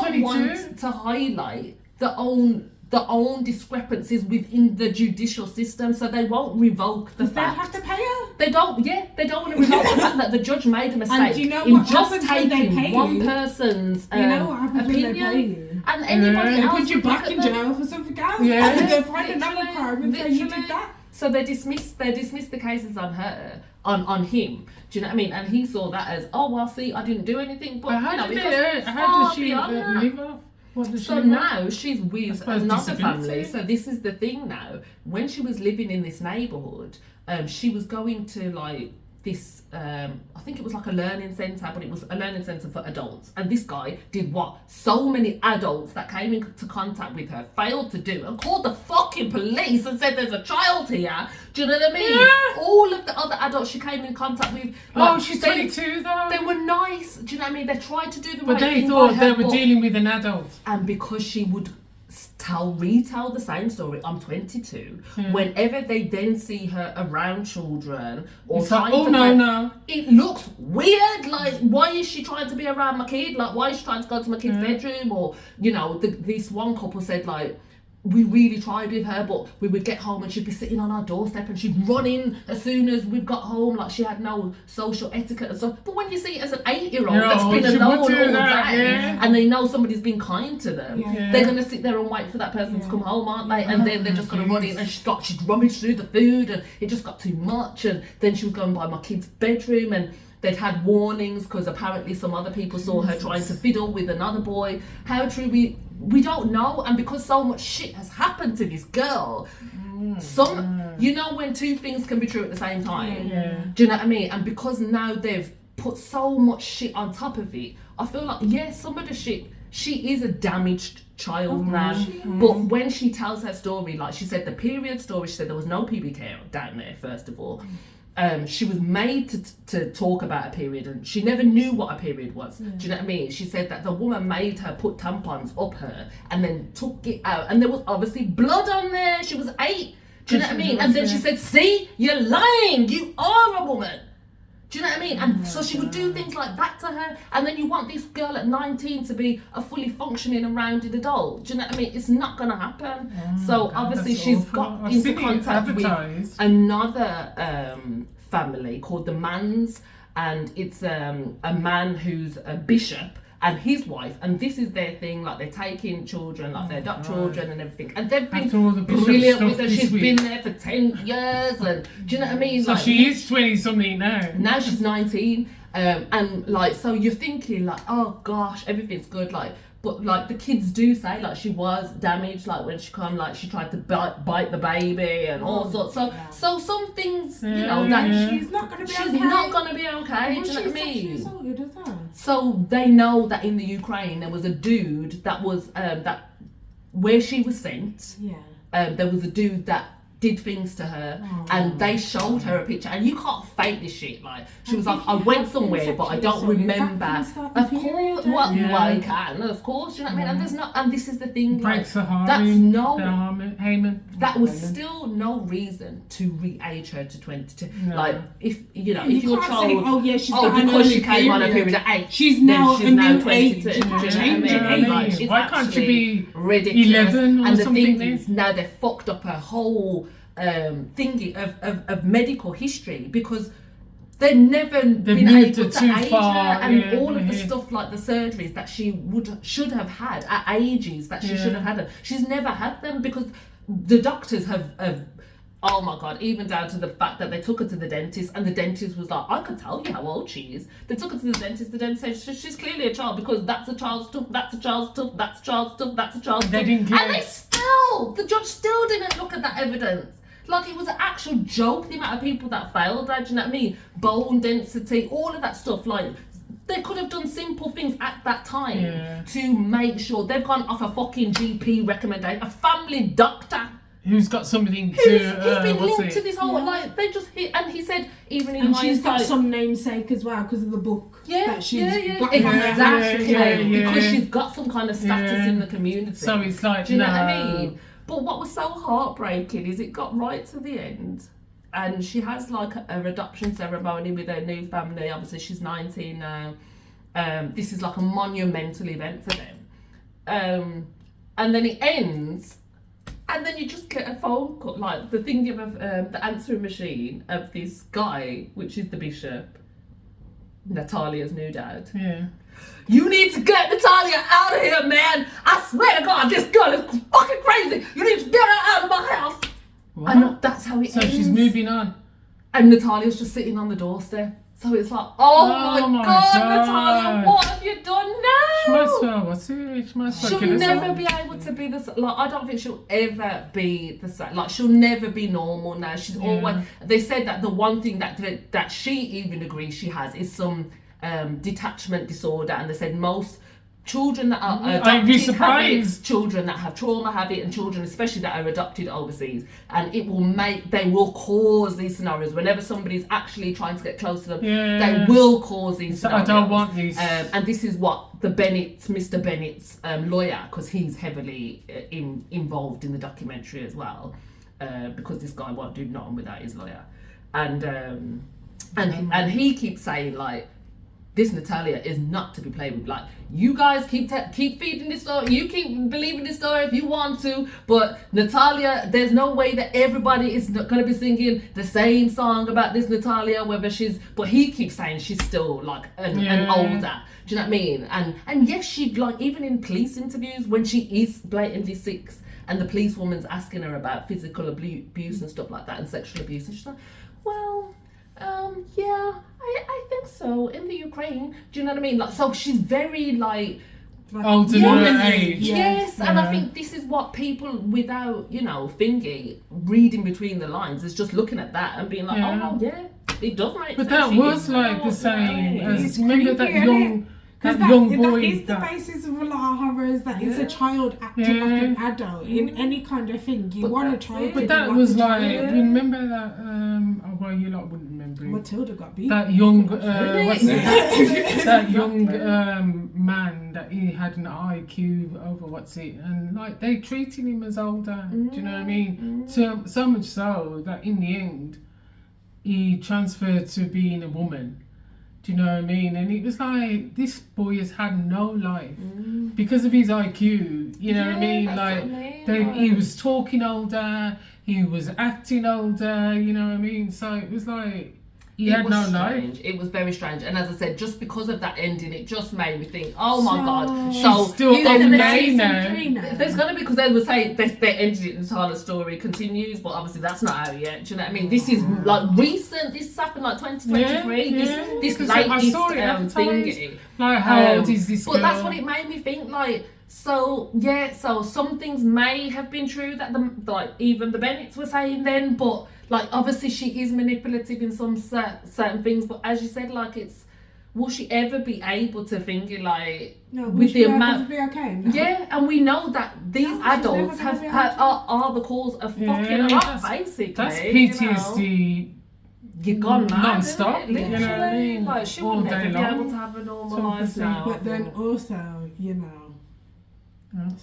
22. want to highlight the own discrepancies within the judicial system, so they won't revoke the They fact. have to pay her. They don't want to revoke the fact that the judge made a mistake And do you know in what just happens when they taking pay one you? person's You know what happens when they opinion. pay you? And anybody They else put you would look back at in them. jail for something else. Yeah. And they find another Literally, crime and say you literally. did that. So they dismissed the cases on her, on him. Do you know what I mean? And he saw that as, oh well, see, I didn't do anything. But But how you know, did it goes how far does she beyond that. live off? What does So she live off? now she's with suppose another disability. family. So this is the thing now. When she was living in this neighbourhood, she was going to like this, I think it was like a learning centre, but it was a learning centre for adults. And this guy did what so many adults that came into contact with her failed to do, and called the fucking police and said there's a child here. Do you know what I mean? Yeah. All of the other adults she came in contact with, Oh, like, she's they- 22 though. They were nice. Do you know what I mean? They tried to do the But right they thing thought by they her, were but- dealing with an adult. and because she would retell the same story, I'm 22. Whenever they then see her around children or It's like, trying oh to no. it looks weird. Like, why is she trying to be around my kid? Like, why is she trying to go to my kid's bedroom? Or, you know, this one couple said, like, we really tried with her, but we would get home and she'd be sitting on our doorstep and she'd run in as soon as we've got home, like she had no social etiquette and stuff. But when you see it as an 8-year-old that's been she alone all would do day, that, yeah. and they know somebody's been kind to them, Yeah. they're gonna sit there and wait for that person to come home, aren't they? And then they're just gonna run in and she'd rummage through the food and it just got too much. And then she was going by my kid's bedroom and they'd had warnings because apparently some other people saw her trying to fiddle with another boy. How true we don't know. And because so much shit has happened to this girl, you know when two things can be true at the same time. Yeah. Do you know what I mean? And because now they've put so much shit on top of it, I feel like, yeah, some of the shit, she is a damaged child now. But when she tells her story, like she said, the period story, she said there was no PB care down there, first of all. She was made to talk about a period, and she never knew what a period was. Do you know what I mean? She said that the woman made her put tampons up her and then took it out, and there was obviously blood on there. She was 8. Do you know what I mean? And then she said, see, you're lying, you are a woman. Do you know what I mean? And so she would do things like that to her, and then you want this girl at 19 to be a fully functioning and rounded adult. Do you know what I mean? It's not going to happen. So obviously that's she's awful. got I've into seen it contact with advertised. another family called the Manns, and it's a man who's a bishop and his wife, and this is their thing, like they're taking children, like they adopt children and everything, and they've been After all the bishop brilliant stuff with her. this She's week. been there for 10 years, and do you know what I mean? So Like, she is 20 something now. now she's 19, and like, so you're thinking like, oh gosh, everything's good, like, but like the kids do say like she was damaged, like when she come, like she tried to bite the baby and all sorts. So some things, you know, that She's not going to be she's okay. not gonna be okay. Was Do you know she what I sexually mean? assaulted as well? So they know that in the Ukraine there was a dude that was that where she was sent. Yeah. There was a dude that did things to her, and they showed her a picture, and you can't fake this shit. Like she was like, I went somewhere, but I don't remember. Of course, well, I can, of course. You know what I mean? And there's not, and this is the thing. Breaks Like, the heart. that's no. Haman. That was still no reason to re-age her to 22. No. Like if you know, You if your can't child, say, oh yeah, she's got an because early she came on a period. period at 8, She's then now she's a now new 22. age. Do You you know can't what I change mean? her age. Like, it's Why can't she actually be ridiculous? 11 or and the something thing is, now they've fucked up her whole thingy of medical history, because they've never been moved able it to too age far, her, and yeah, all of the ahead. stuff like the surgeries that she should have had at ages that she should have had them. She's never had them because the doctors have oh my god, even down to the fact that they took her to the dentist, and the dentist was like, I could tell you how old she is. They took her to the dentist said she's clearly a child because that's a child's tooth, that's a child's tooth, that's a child's tooth, that's a child's They tooth. didn't care. And the judge still didn't look at that evidence. Like, it was an actual joke, the amount of people that failed, do you know what I mean? Bone density, all of that stuff, like, they could have done simple things at that time to make sure they've gone off a fucking GP recommendation, a family doctor. Who's got something to... He's been linked to this whole, like, they just hit, and he said, even in hindsight... And she's got some namesake as well, because of the book that she's got. Exactly, because she's got some kind of status in the community. So it's like, do you know what I mean? But what was so heartbreaking is it got right to the end, and she has, like, a adoption ceremony with her new family. Obviously, she's 19 now. This is, like, a monumental event for them. And then it ends... And then you just get a phone call, like the thing of the answering machine of this guy, which is the bishop, Natalia's new dad. Yeah. You need to get Natalia out of here, man! I swear to God, this girl is fucking crazy! You need to get her out of my house! What? And that's how it ends. So she's moving on. And Natalia's just sitting on the doorstep. So it's like, oh my God, Natalia, what have you done now? She might well, what's it? She might She'll never be able to be the like. I don't think she'll ever be the same. Like, she'll never be normal now. She's always. They said that the one thing that she even agrees she has is some detachment disorder, and they said most children that are adopted have it, children that have trauma have it, and children especially that are adopted overseas, and they will cause these scenarios whenever somebody's actually trying to get close to them. They will cause these scenarios. I don't want these. And this is what Mr. Bennett's lawyer, because he's heavily involved in the documentary as well, because this guy won't do nothing without his lawyer, and he keeps saying, like, this Natalia is not to be played with. Like, you guys keep feeding this story, you keep believing this story if you want to, but Natalia, there's no way that everybody is going to be singing the same song about this Natalia, but he keeps saying she's still like an older. Do you know what I mean? And yes, she, like, even in police interviews when she is blatantly 6 and the police woman's asking her about physical abuse and stuff like that and sexual abuse, and she's like, well, yeah, I think so, in the Ukraine. Do you know what I mean? Like, so she's very like older than her age. Yes, and I think this is what people without, thinking, reading between the lines, is just looking at that and being like, oh yeah, it does make sense. But that was like the same as, remember that young boy. That is the basis of a lot of horrors, that it's a child acting like an adult in any kind of thing. You want a child. But that was like, remember that, well, you lot wouldn't remember it. Matilda got beat. That young, that young man, that he had an IQ over and like they treated him as older. Do you know what I mean? So much so that in the end, he transferred to being a woman. Do you know what I mean? And it was like, this boy has had no life because of his IQ. You know what I mean? Like, he was talking older, he was acting older. You know what I mean? So it was like, he had no life. It was very strange, and as I said, just because of that ending, it just made me think, oh my God. So still on May now. There's gonna be, because they would say they ended it, Natalia's story continues, but obviously that's not out yet. Do you know what I mean? This is like recent. This happened like 2023. This latest thingy. Like, how old is this girl? But that's what it made me think. Like, so some things may have been true that even the Bennetts were saying then, but like, obviously she is manipulative in some certain things, but as you said, like, will she ever be able to finger, like, with the amount? Be okay? No. Yeah, and we know that these adults are the cause of fucking her up, basically. That's PTSD. You're gone mad, non-stop. Literally, you know what I mean? Like, she will never be able to have a normal life now. But then also,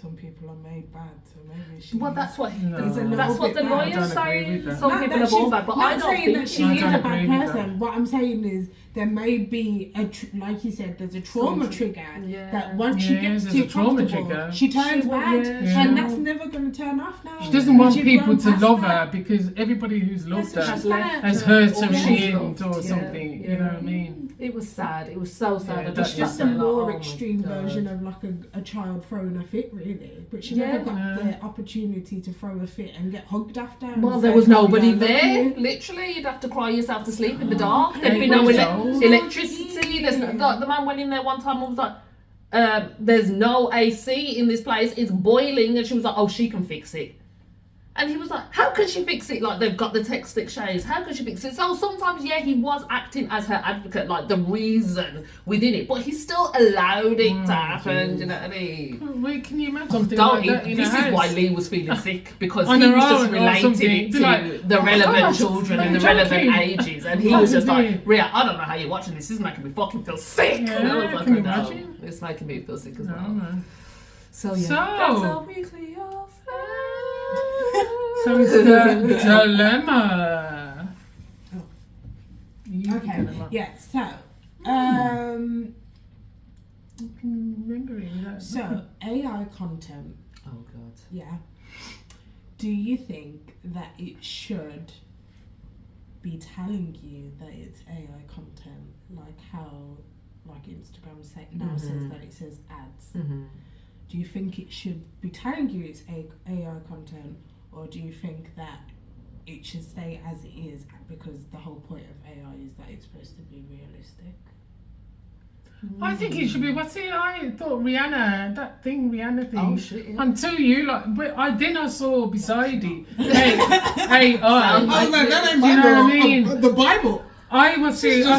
some people are made bad, so maybe she. Well, that's what that's what the lawyers say. Some not people are born bad, but I don't think that she is a bad person. What I'm saying is, there may be like you said, there's a trauma trigger that once she gets too comfortable, she turns bad, and that's never going to turn off now. She doesn't want people to love her because everybody who's loved her has hurt her in the end or something. You know what I mean? It was sad. It was so sad. It's just a more extreme version of like a child throwing a fit, really. But she never got the opportunity to throw a fit and get hugged after. Well, there was nobody there. Literally, you'd have to cry yourself to sleep in the dark. There'd be no electricity. There's no, the man went in there one time and was like, there's no AC in this place. It's boiling. And she was like, oh, she can fix it. And he was like, how can she fix it? Like, they've got the text exchange. How can she fix it? So sometimes, yeah, he was acting as her advocate, like the reason within it, but he still allowed it to happen. Do you know what I mean? Wait, can you imagine something like that in This a is house? why Lee was feeling sick, because On he her was just own or relating something. it Be to like, the relevant God, children and the I'm relevant joking. ages. And he was just like, Fucking Rhea, I don't know how you're watching this. This is making me fucking feel sick. Yeah, And I was like, can I you know. imagine? It's making me feel sick as No, well. man. So, yeah. So- That's our weekly off. So it's the dilemma. Oh. You Okay, dilemma. yeah, so, I can remember it. so AI content, Oh, God. yeah. Do you think that it should be telling you that it's AI content, like how, like Instagram now says that it says ads? Mm-hmm. Do you think it should be telling you it's AI content, or do you think that it should stay as it is because the whole point of AI is that it's supposed to be realistic? I think it should be. What's it? I thought Rihanna, that thing, Rihanna thing. Oh, shit, yeah. Until you like, but then I saw beside it. AI. Sound I was like, that ain't Do you my know girl. what I mean? The Bible. I was seeing, I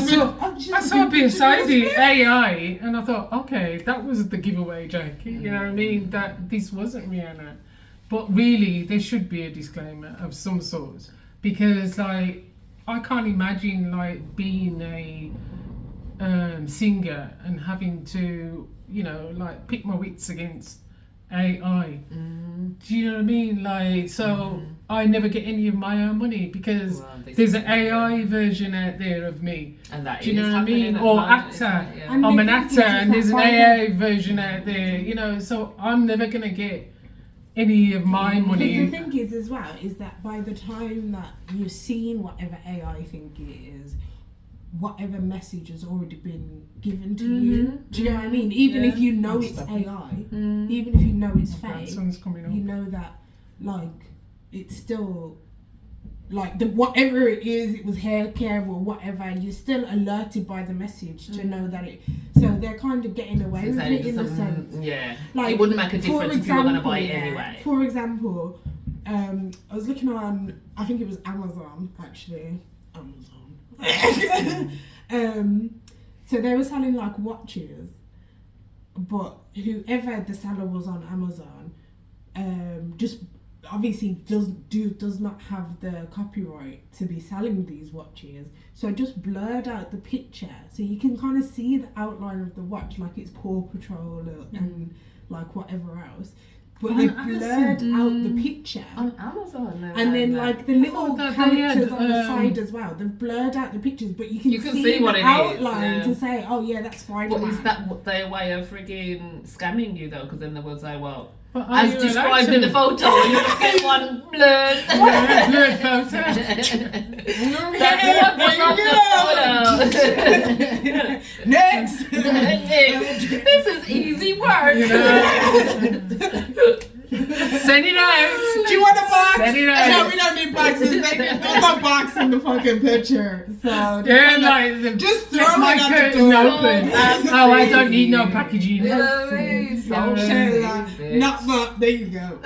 just saw been beside picturing it AI, and I thought, okay, that was the giveaway, Jack. You know what I mean? That this wasn't Rihanna, but really there should be a disclaimer of some sort, because like I can't imagine like being a singer and having to, you know, like pick my wits against AI. Do you know what I mean? Like, so I never get any of my own money because Well, there's an AI version out there of me. And that Do you know is what I mean? happening at Or the moment, actor. isn't it? Yeah. And I'm the an thing actor is and there's an that by AI version out there, you know, so I'm never going to get any of my Because the money. thing is as well is that by the time that you've seen whatever AI thing it is, whatever message has already been given to you. Do you know what I mean? Even if you know it's AI, even if you know it's My fake, grandson's coming up. you know that like it's still like the whatever it is, it was hair care or whatever, you're still alerted by the message to know that it. So they're kind of getting away with it in a sense. Yeah, Like, it wouldn't make a for difference if you were going to example, buy it yeah, anyway. For example, I was looking on, I think it was Amazon actually. So they were selling like watches, but whoever the seller was on Amazon, just obviously does not have the copyright to be selling these watches, so just blurred out the picture so you can kind of see the outline of the watch, like it's Paw Patrol and like whatever else, but they blurred out the picture On Amazon, and then like the little that they characters had, on the side as well, they've blurred out the pictures, but you can see what the it is, outline yeah. to say, oh yeah, that's Spider-Man. But is that what their way of frigging scamming you though? Because then they will say, well, But are as you described allowed in the to? photo, you just get one blurred. Blurred photo. That's what was on the photo. Next! This is easy work. You know? Send it out. Do you want a box? Send it out. No, we don't need boxes. There's no box in the fucking picture. So Yeah, like just throw it's my it out the curtain door. open. Oh, I don't need no packaging. You know what I mean? So Okay, shitty, not but there you go.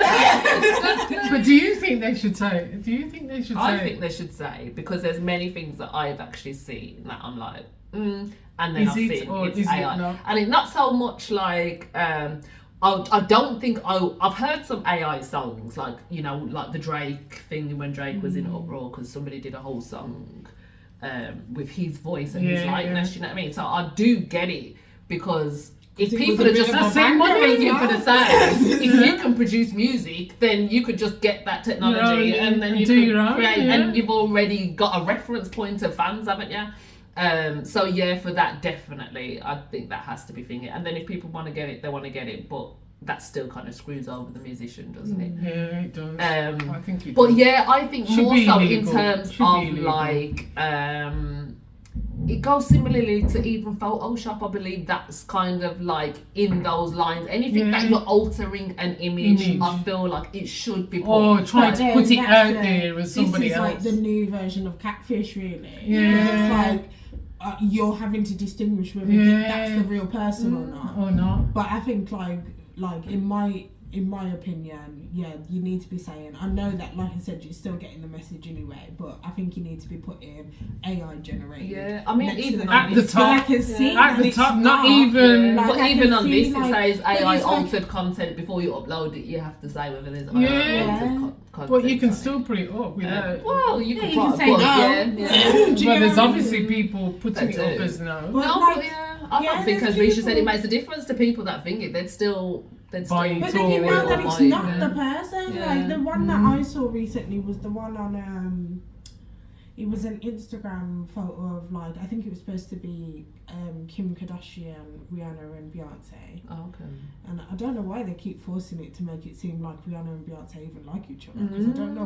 But do you think they should say? Do you think they should say? I think they should say, because there's many things that I've actually seen that I'm like, and then Is I've it seen or it's is it AI. not? And it's not so much like, I don't think, I've heard some AI songs, like, you know, like the Drake thing when Drake was in uproar because somebody did a whole song with his voice and his Yeah, likeness, you know what I mean? So I do get it, because if It was people a are bit just of a same money money, you yeah. for the sound, if you can produce music, then you could just get that technology Yeah, and then and you do can your own, create, yeah. and you've already got a reference point of fans, haven't you? So yeah, for that definitely, I think that has to be thingy. And then if people want to get it, they want to get it, but that still kind of screws over the musician, doesn't it? Yeah, it does. I think it But does. yeah, I think Should more be so illegal. in terms Should be of illegal. like, it goes similarly to even Photoshop. I believe that's kind of like in those lines. Anything Yeah. that you're altering an image, Image. I feel like it should be put. Or try But to then put it that's out the- there as somebody this is else. like the new version of Catfish, really. Yeah. It's like you're having to distinguish whether Yeah. that's the real person or not. Or not. But I think like it might in my opinion, you need to be saying, I know that, like I said, you're still getting the message anyway, but I think you need to be putting AI generated. Yeah, I mean, even at the top, I can see at the top, not even. But I even can on see, this, like, it says but AI it's like- altered content. Before you upload it, you have to say whether there's Yeah. AI altered content. But you can on still it. put it up without. Well, you can, you can put- say but, no. Yeah. Do you Well, know there's what I obviously mean? people putting it That up do. as no. But No, like, but yeah, I don't think, there's as Risha said, people- it makes a difference to people that think it. They'd still Buying But It's then you all know that real, it's like, not yeah. the person. Yeah. Like the one that I saw recently was the one on it was an Instagram photo of, like, I think it was supposed to be Kim Kardashian, Rihanna and Beyonce. Oh, okay. And I don't know why they keep forcing it to make it seem like Rihanna and Beyonce even like each other, because I don't know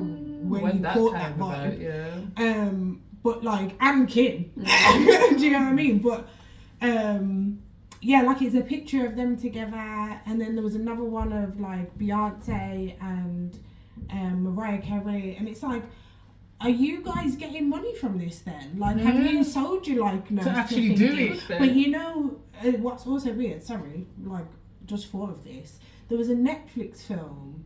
where When you that caught came that about, vibe. yeah. But like, and Kim. Do you know what I mean? But yeah, like, it's a picture of them together, and then there was another one of like Beyonce and Mariah Carey, and it's like, are you guys getting money from this then? Like, have you sold your likeness To actually do it. But you know, what's also weird, sorry, like, just thought of this. There was a Netflix film,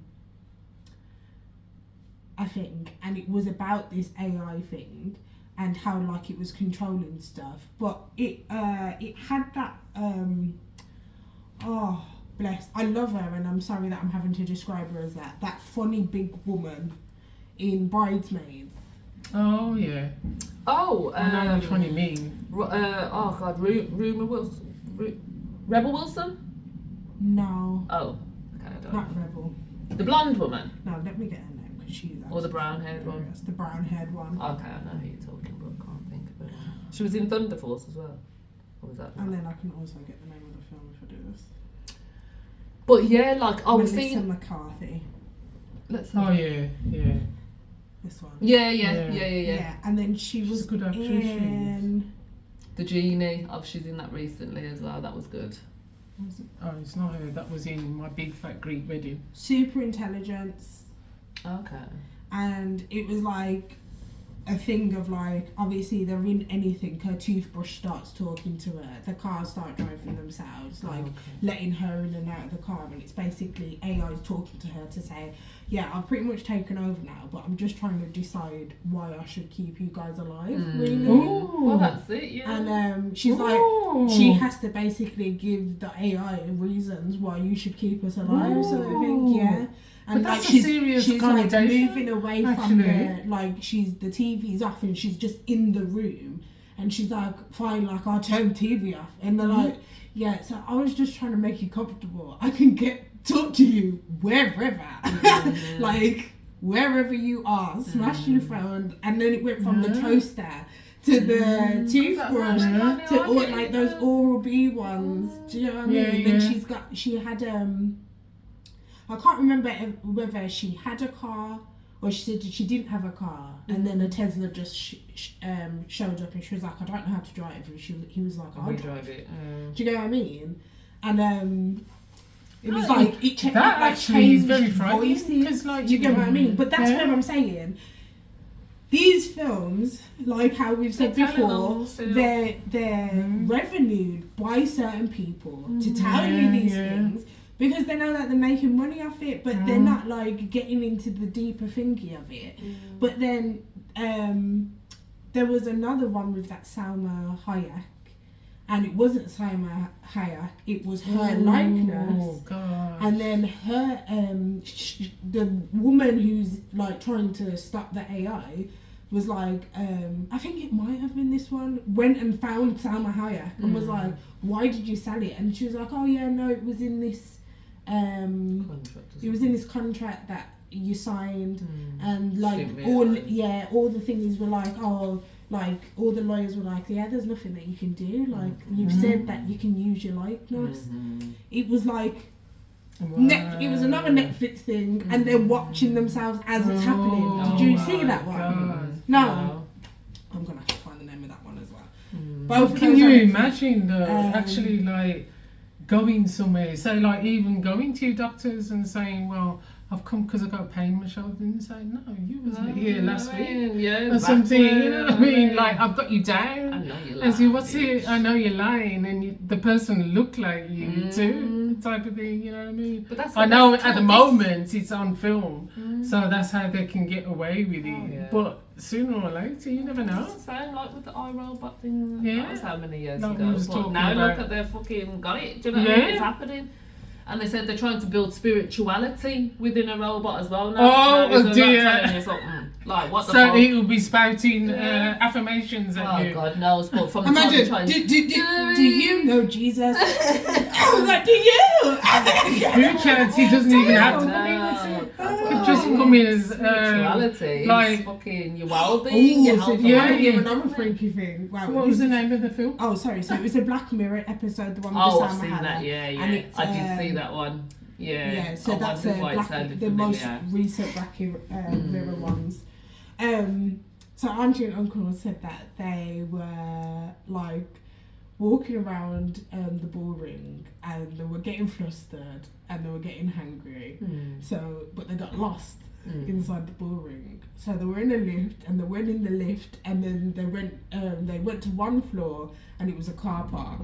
I think, and it was about this AI thing and how, like, it was controlling stuff. But it had that, oh, bless, I love her, and I'm sorry that I'm having to describe her as that funny big woman in Bridesmaids. Oh yeah. Oh, I know which one you mean. oh God, Rumor Wilson, Rebel Wilson. No, Oh, okay, I don't not know. Rebel. The blonde woman, No, let me get her name, because she's or the brown-haired one. hilarious. The brown-haired one. Okay, I know who you're talking about. Can't think of it. She was in Thunder Force as well. Or was that? And then I can also get the name of the film if I do this. But yeah, like I was Melissa seeing. McCarthy. Let's. Oh yeah, yeah. This one. Yeah. And then she She's was a good actress, she is. in. The Genie. Oh, she's in that recently as well. That was good. Oh, it's not her. That was in My Big Fat Greek Wedding. Super Intelligence, Okay. and it was like a thing of, like, obviously they're in anything, her toothbrush starts talking to her, the cars start driving themselves, like, letting her in and out of the car, and it's basically AI talking to her to say, yeah, I've pretty much taken over now, but I'm just trying to decide why I should keep you guys alive, really. Ooh. Well, that's it. Yeah. And she's like, Ooh. she has to basically give the AI reasons why you should keep us alive, sort of thing, yeah. And But that's like, a serious she's like connotation, moving away actually. from the TV's off, and she's just in the room, and she's like, fine, like, I'll turn the TV off, and they're like, yeah, so I was just trying to make you comfortable. I can talk to you wherever, like, wherever you are, smash your phone, and then it went from the toaster to the toothbrush to all, like, those Oral-B ones. Do you know what I mean? Yeah, Then yeah. she had I can't remember whether she had a car or she said she didn't have a car, and then a Tesla just showed up, and she was like, I don't know how to drive, and he was like, I'll we drive. drive it. Do you know what I mean? And it was like, it That like actually is changed very frightening, voices. 'cause, like, Do you get what I mean? But that's yeah. what I'm saying. These films, like how we've said They're telling before, them still. they're revenued by certain people to tell you these things, because they know that they're making money off it, but they're not, like, getting into the deeper thinking of it. But then there was another one with that Salma Hayek, and it wasn't Salma Hayek, it was her likeness. Oh God. And then her, the woman who's, like, trying to stop the AI was like, I think it might have been this one, went and found Salma Hayek and was like, why did you sell it? And she was like, oh yeah, no, it was in this, contract that you signed, and, like, all the things were like, oh, like, all the lawyers were like, yeah, there's nothing that you can do, like, you've said that you can use your likeness. It was like, it was another Netflix thing, and they're watching themselves as it's happening. Did you see that one? God. No. I'm gonna have to find the name of that one as well. Both of Can those you are- imagine though, actually, like, going somewhere, say, like, even going to your doctors and saying, well, I've come because I got a pain in my shoulder, and you say, no, you wasn't here last week. Yeah, Or something, you know what I mean? Like, I've got you down. I know you're And so lying, what's bitch. it? I know you're lying, and the person looked like you too. type of thing, you know what I mean? But that's I what know that's at the taught us. moment it's on film, so that's how they can get away with it. yeah. But sooner or later, you never know. It's the same like with the iRobot thing. Yeah. That was how many years Like we ago. was But talking now about. look at their fucking got it. Do you know what I mean? Yeah. It's happening. And they said they're trying to build spirituality within a robot as well now. Oh, Now, isn't that dear. telling you something? Like, what the So fuck? it will be spouting Yeah. affirmations at Oh you. God knows, but from the time Imagine, they're trying do you know Jesus? I was like, do you? Spirituality doesn't even have to No, come in. That's it. that's It what could I just mean. come in as Spirituality, like- it's fucking your well-being, your Oh, health. so yeah, yeah, and yeah. another freaky thing. Wow. what was the name of the film? Oh, sorry. So it was a Black Mirror episode, the one with Oh, the I've Sam seen Hannah. that. Yeah, yeah. And it's, I did see that one. Yeah. Yeah, so I that's wondered why it Black, sounded the most familiar. recent Black Mirror ones. So Auntie and Uncle said that they were like walking around the bullring and they were getting flustered and they were getting hungry. So, but they got lost inside the bullring. So they were in a lift and they went in the lift and then they went to one floor and it was a car park.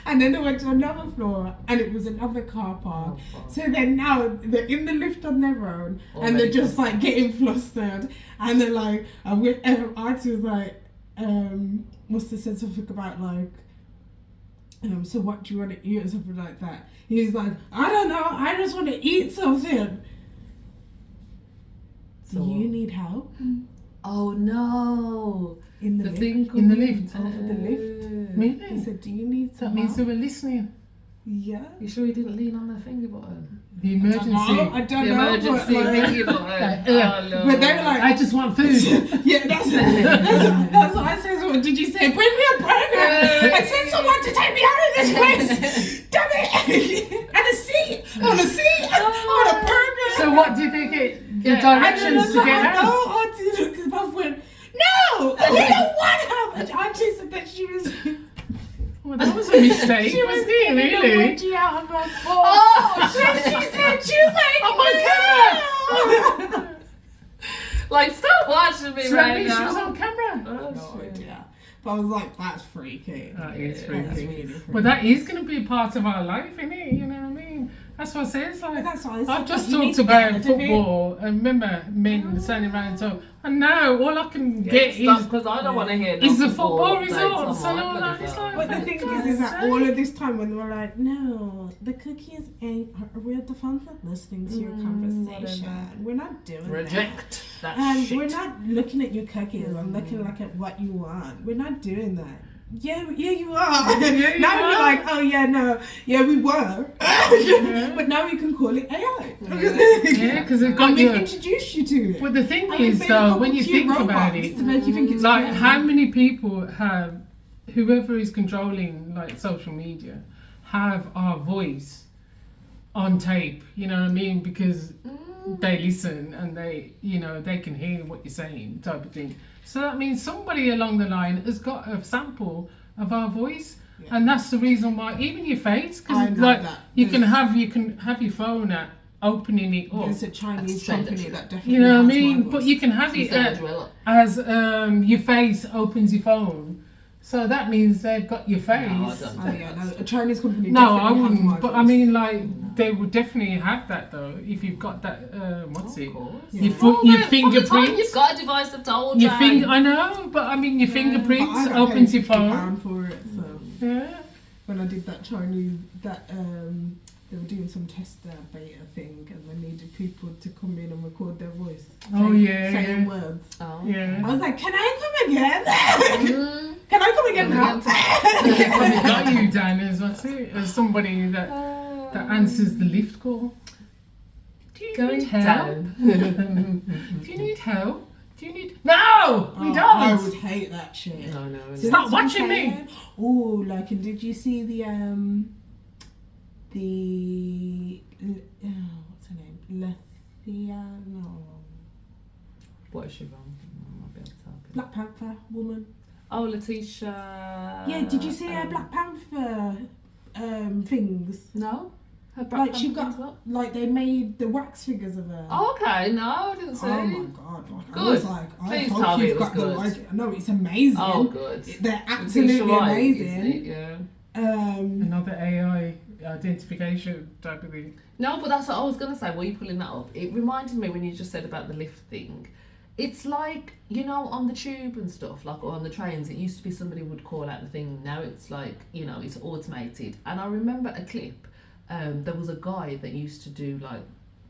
And then they went to another floor and it was another car park. Oh, fuck. So then now they're in the lift on their own and Already they're just like getting flustered and they're like, Auntie was like, must have said something about like, so what do you want to eat or something like that. He's like, I don't know, I just want to eat something. So Do you what? need help? Oh no! In the The lift. thing In the coming- lift. Over the lift. He Really? said, do you need That some means they help? were listening. Yeah. You sure you didn't lean on the finger button? The emergency. I The don't know. emergency but, like, thingy button. Yeah. Oh, Lord. but they were like, I just want food. yeah, that's what I said. What did you say? Bring me a burger. I sent someone to take me out of this place. Damn it. And a seat. On a seat. On a burger. So what did they get? The Yeah, directions to get out? No, Auntie looked at both went, no, we don't want help. Auntie said that she was Well, that was a mistake, she was wasn't it? getting a Really? wedgie out of her butt. Oh, She said she was like, Oh, my no. like, stop watching me So that right means she was now. on camera. Oh, No shit. idea. But I was like, that's freaky. That is Yeah, freaky. That's really freaky. Well, that is going to be a part of our life, isn't it? You know what I mean? That's what I say. It's But like, that's what I said, I've just you need talked to get about out of it. football, and remember men standing around and talking, and now all I can get Stop, is because I don't want to hear the no football updates results on and my all that. bloody It's phone. like, But the thing God's is that sake. all of this time when they were like, no, the cookies ain't, we're the fans that listening to your conversation. whatever. We're not doing Reject that that. shit. We're not looking at your cookies. I'm looking like at what you want. We're not doing that. Yeah, you are. Yeah, you now are. you're like, oh yeah, no, yeah, we were. But now we can call it AI. Yeah, because they've got And we've you. introduced you to it. But the thing And we've is, made a though, couple when you cute think about robots it, to make you think it's like real. how many people have, whoever is controlling like social media, have our voice on tape. You know what I mean? Because they listen and they, you know, they can hear what you're saying, type of thing. So that means somebody along the line has got a sample of our voice, Yeah. and that's the reason why even your face, I because know like that. you can have your phone at opening it up. There's a Chinese That's strange, company actually. that definitely You know what I has mean? my But voice. you can have it Instead of drill. as your face opens your phone. So that means they've got your face. No, I don't. Oh yeah, no, a Chinese company. No, I definitely has my wouldn't. But I voice. mean, like, they would definitely have that though. If you've got that, what's it? Of course. Yeah. Your foot, your From the time fingerprints. you've got a device of told Your finger. I know, but I mean, your But fingerprints I got opens paid your phone. £50 for it. So Yeah. when I did that Chinese, they were doing some tester beta thing, and they needed people to come in and record their voice. Oh, yeah, saying yeah. words. Oh. Yeah. I was like, can I come again? Can I come again now? They probably got you down as what's it? As somebody that answers the lift call. Do you Going need help? down. Do you need help? Do you need? No, we Oh, don't. I would hate that shit. No, no. So Stop that's what I'm watching me. saying. Oh, like, and did you see the what's her name? Letitia? No. What is she wrong? I might be able to help you. Black Panther woman. Oh, Letitia. Yeah, did you see her Black Panther things? No. Her Like she Panther got, things, what? like they made the wax figures of her. Oh, okay. No, I didn't see. Oh my god! Like, I Good. was like, I Please hope tell me you've it was got the good. right. No, it's amazing. Oh, good. They're Letitia absolutely Wright, isn't amazing. it? Yeah. Another AI identification type of thing. No, but that's what I was going to say. Were you pulling that up? It reminded me when you just said about the lift thing. It's like, you know, on the tube and stuff, like, or on the trains, it used to be somebody would call out the thing. Now it's like, you know, it's automated. And I remember a clip. There was a guy that used to do like,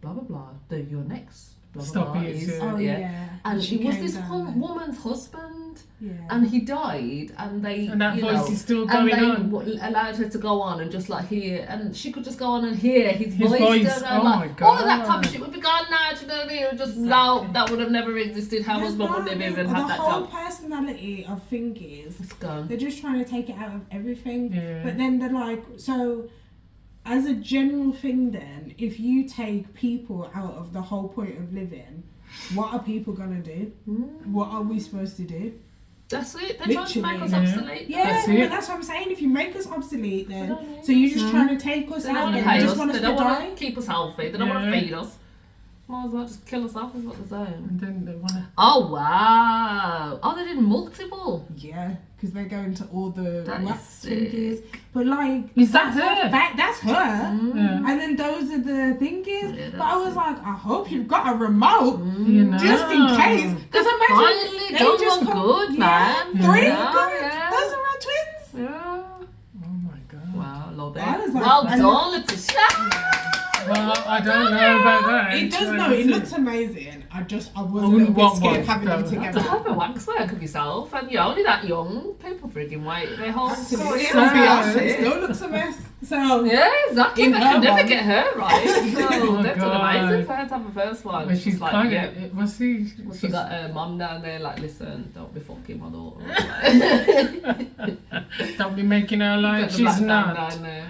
blah, blah, blah, your next, blah, blah, Stop blah. it, Is, yeah. Oh, yeah. yeah. And She it was came this down woman's husband. Yeah. And he died, and they, And that you voice know, is still and going they on. allowed her to go on and just like hear, and she could just go on and hear his His voice. voice, And oh like, my all of that God. type of shit would be gone now. Do you know what I mean? It would just Exactly. no, that would have never existed. Her husband wouldn't have even had the that whole job. personality of thing is It's gone. they're just trying to take it out of everything. Yeah. But then they're like, so as a general thing, then if you take people out of the whole point of living, what are people gonna do? What are we supposed to do? That's it. They're trying to make us Literally, obsolete. Yeah, That's but it. that's what I'm saying. If you make us obsolete, then don't so you're just trying to take us They don't out want to and pay you just us. want us They to don't want die. to keep us healthy. They don't want to Yeah. feed us. Might as well just kill us off, is what they're saying. And then they want to. Oh wow! Oh, they did multiple. Yeah, because they go into all the That is wax sick. fingers. But like, Is that that's her? That's her. Yeah. And then those are the thingies. Yeah, but I that's was it. like, I hope you've got a remote You know. just in case. Because imagine Finally they done just one come- good, yeah, man. 3 Yeah, good. yeah. Those are our twins. Yeah. Oh my God. Wow, love it. I was like- well and- done, Letitia. Well, I don't know about that. It does So know. let's It see. looks amazing. I was a wouldn't little bit want scared one, having them though. To together. have a waxwork of yourself, and you're only that young. People frigging wait their whole Absolutely. story. So- Beyonce still looks a mess. So Yeah, exactly. In They her can never one. get her right. So Oh, they've done God. amazing for her to have a first one. Well, she's like, kind yeah. of. What's he? She got her mum down there like, listen, don't be fucking my daughter. Don't be making her like Got the she's black fan not. down there.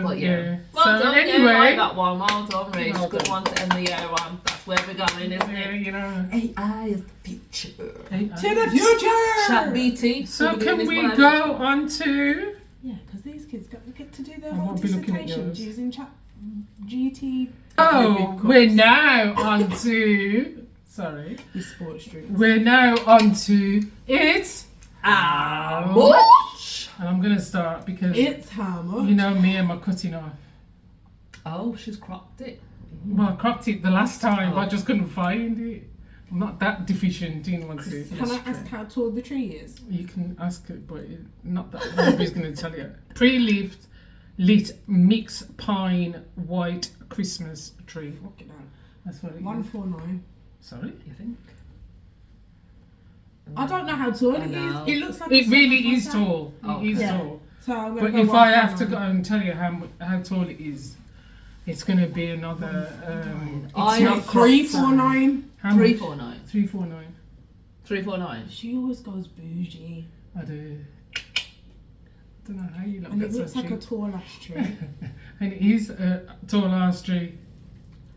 But yeah. So Well done, anyway, yeah, I got one. Well done, Rich. Well Good done. one to end the year on. That's where we're going, isn't yeah, it? you know. AI is the future. to the future. Chat BT. So we'll be can doing we this one. go on to? Yeah, because these kids get to do their I whole won't be looking at dissertations yours. using chat GT. Oh, we're now on to. Sorry, Your sports drinks. we're now on to it. Ouch. And I'm gonna start because It's how much? you know me and my cutting off. Oh, she's cropped it. Well, I cropped it the last time, but I Oh. just couldn't find it. I'm not that deficient in what's it. Can I ask how tall the tree is? You can ask it, but not that nobody's going to tell you. Pre-lit mix pine white Christmas tree. Look it down. That's what it is. 149. Sorry? You think? I don't know how tall I it know. is. It looks like It a really seven is foot. tall. Oh, It is yeah. tall. So I'm gonna But go if I have to 149. go and tell you how tall it is, it's going to be another. I No, have 349. How much? 349. 349. 349. She always goes bougie. I do. Don't know how you look And at it looks such like a tall ash tree. And it is a tall ass tree.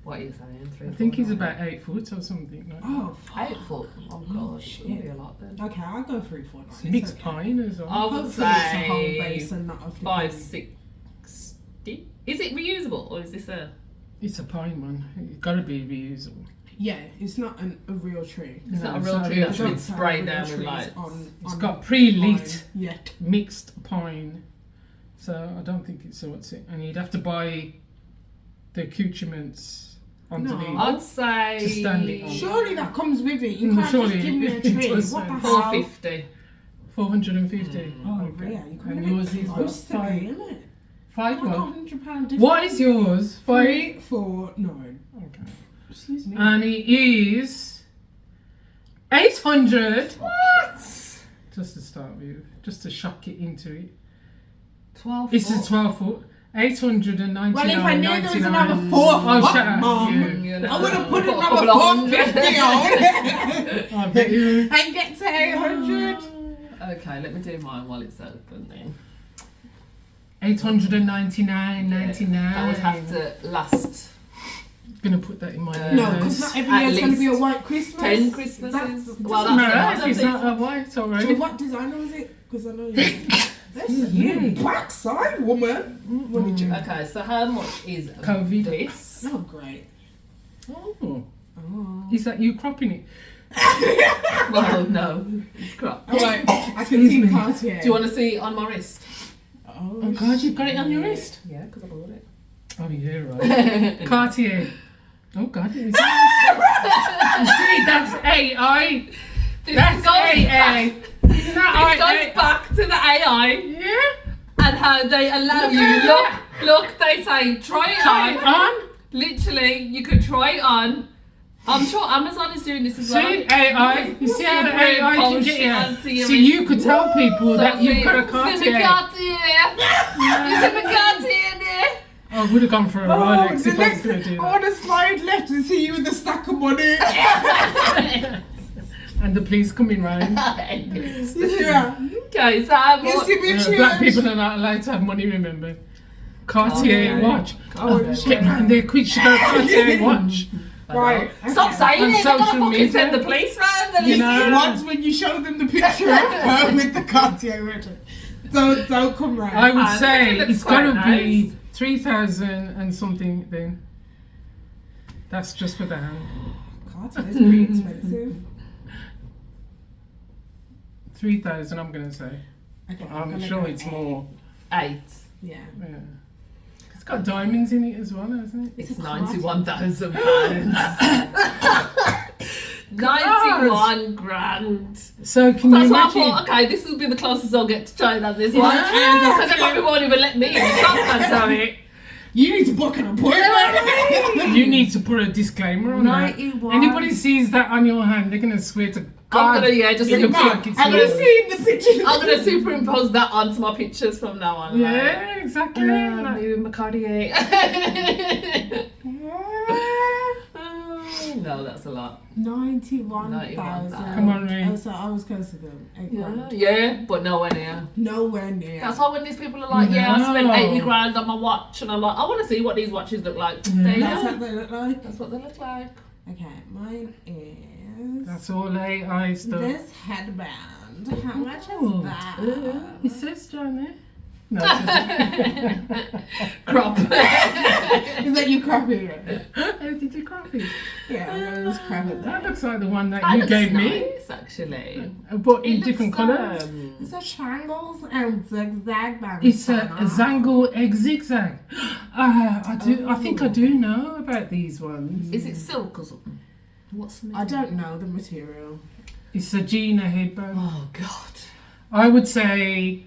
What are you saying? I think he's about 8 foot or something. Like Oh, 8 foot. Oh god, shit. it's gonna be a lot then. okay, I'll go 349. It's mixed pine as well. I would Hopefully it's a whole say base and not a flipping- 560. Is it reusable or is this a? It's a pine one. It's got to be reusable. Yeah, it's not a real tree. It's No, not a it's real not a tree real that's tree. been Don't have sprayed real down with trees lights. It's on got pre-lit pine yet. mixed pine. So I don't think it's what's it. And you'd have to buy the accoutrements underneath. No. I'd say To stand it on. Surely that comes with it. You Mm, can't surely just give me a it tree. does. What the hell? 450. 450. Oh, Okay. yeah, you come And a yours bit is what? close to me, 5. isn't it? 5 Like what? £100 difference. What is yours? 5. 349. Okay. Excuse me. And it is 800. What? Just to start with, just to shock it into it. 12. It's a 12 foot. 899. Well, if I knew there was 99. another 4 Oh, foot, shut up. Mum, You know. I would have put Put a another couple of 450 on I bet you. and get to 800. Okay, let me do mine while it's open then. 899.99. I would have to last Gonna put that in my No, nose. because not every At year's going to be a least white Christmas. 10 Christmases. That's- Well, Doesn't that's matter a if it's lot. not a white So already. what designer was it? Because I know you. That's you, black side woman. What did you? Okay, so how much is COVID. this? Oh, great. Oh, Oh. is that you cropping it? Well, no, it's crop. Oh, wait, I can Excuse see me. Cartier. Do you want to see on my wrist? Oh, Oh God, you've got it on your wrist. Yeah, because I bought it. Oh yeah, right. Cartier. Oh God, you see, that's AI. That's AI. Isn't that This goes back to the AI Yeah. and how they allow Look you. at Look, they say try Try it it on. on. Literally, you could try it on. I'm sure Amazon is doing this as well. See, AI. You see how the AI can Push get it you. onto your So you could tell people that you've got a It's in the Cartier. Cartier. It's in the Cartier there. I would have gone for a Rolex the if I was next going to do I that. want to slide left and see you with a stack of money. And the police coming round. You see that? Okay, so I'm You see me Black cheers? people are not allowed to have money, remember. Cartier Okay. watch. Okay. Get round there quick, she got a Cartier watch. Right. Stop saying On it. They're gonna social fucking media. send the police round. And You know. Once when you show them the picture of her with the Cartier Riddle, don't come round. I would I say think it looks it's got to quite be 3,000 and something then. That's just for the hand. Cartier's pretty expensive. 3,000 I'm going to say. Okay, I'm gonna sure go it's A. more. 8. Yeah. Yeah. It's got diamonds in it as well, hasn't it? It's a Cartier. £91,000. 91 grand. So can That's you why I imagine? thought, okay, this will be the closest I'll get to trying on this one. Yeah, Because they probably won't even let me in the shop and tell it. You need to book an appointment. You need to put a disclaimer on that. 91. Anybody sees that on your hand, they're going to swear to God. I'm gonna, yeah, just it looks super- like it's Have you yours. seen the picture? I'm going to superimpose that onto my pictures from now on. Yeah, exactly. Like- Maybe Cartier. No, that's a lot. 91,000. Come on, Ray. Oh, so I was close to them. 8 grand. Yeah, but nowhere near. Nowhere near. That's why when these people are like, yeah, I spent No. 80 grand on my watch, and I'm like, I want to see what these watches look like. Yeah. There you That's go. what they look like. That's what they look like. Okay, mine is That's all AI stuff. this headband. How much Oh. is that? It says down there. No, it doesn't. Crop. Is that you crapping it? How did you crop it? Yeah, I'm just crapping That that. looks like the one that That you looks gave me, nice, actually. but in It different looks, colours. It's a triangles and zigzag band. It's a Zangle egg zigzag. I think I do know about these ones. Is it silk or something? What's the I don't know the material. It's a Gina headband. Oh, God. I would say,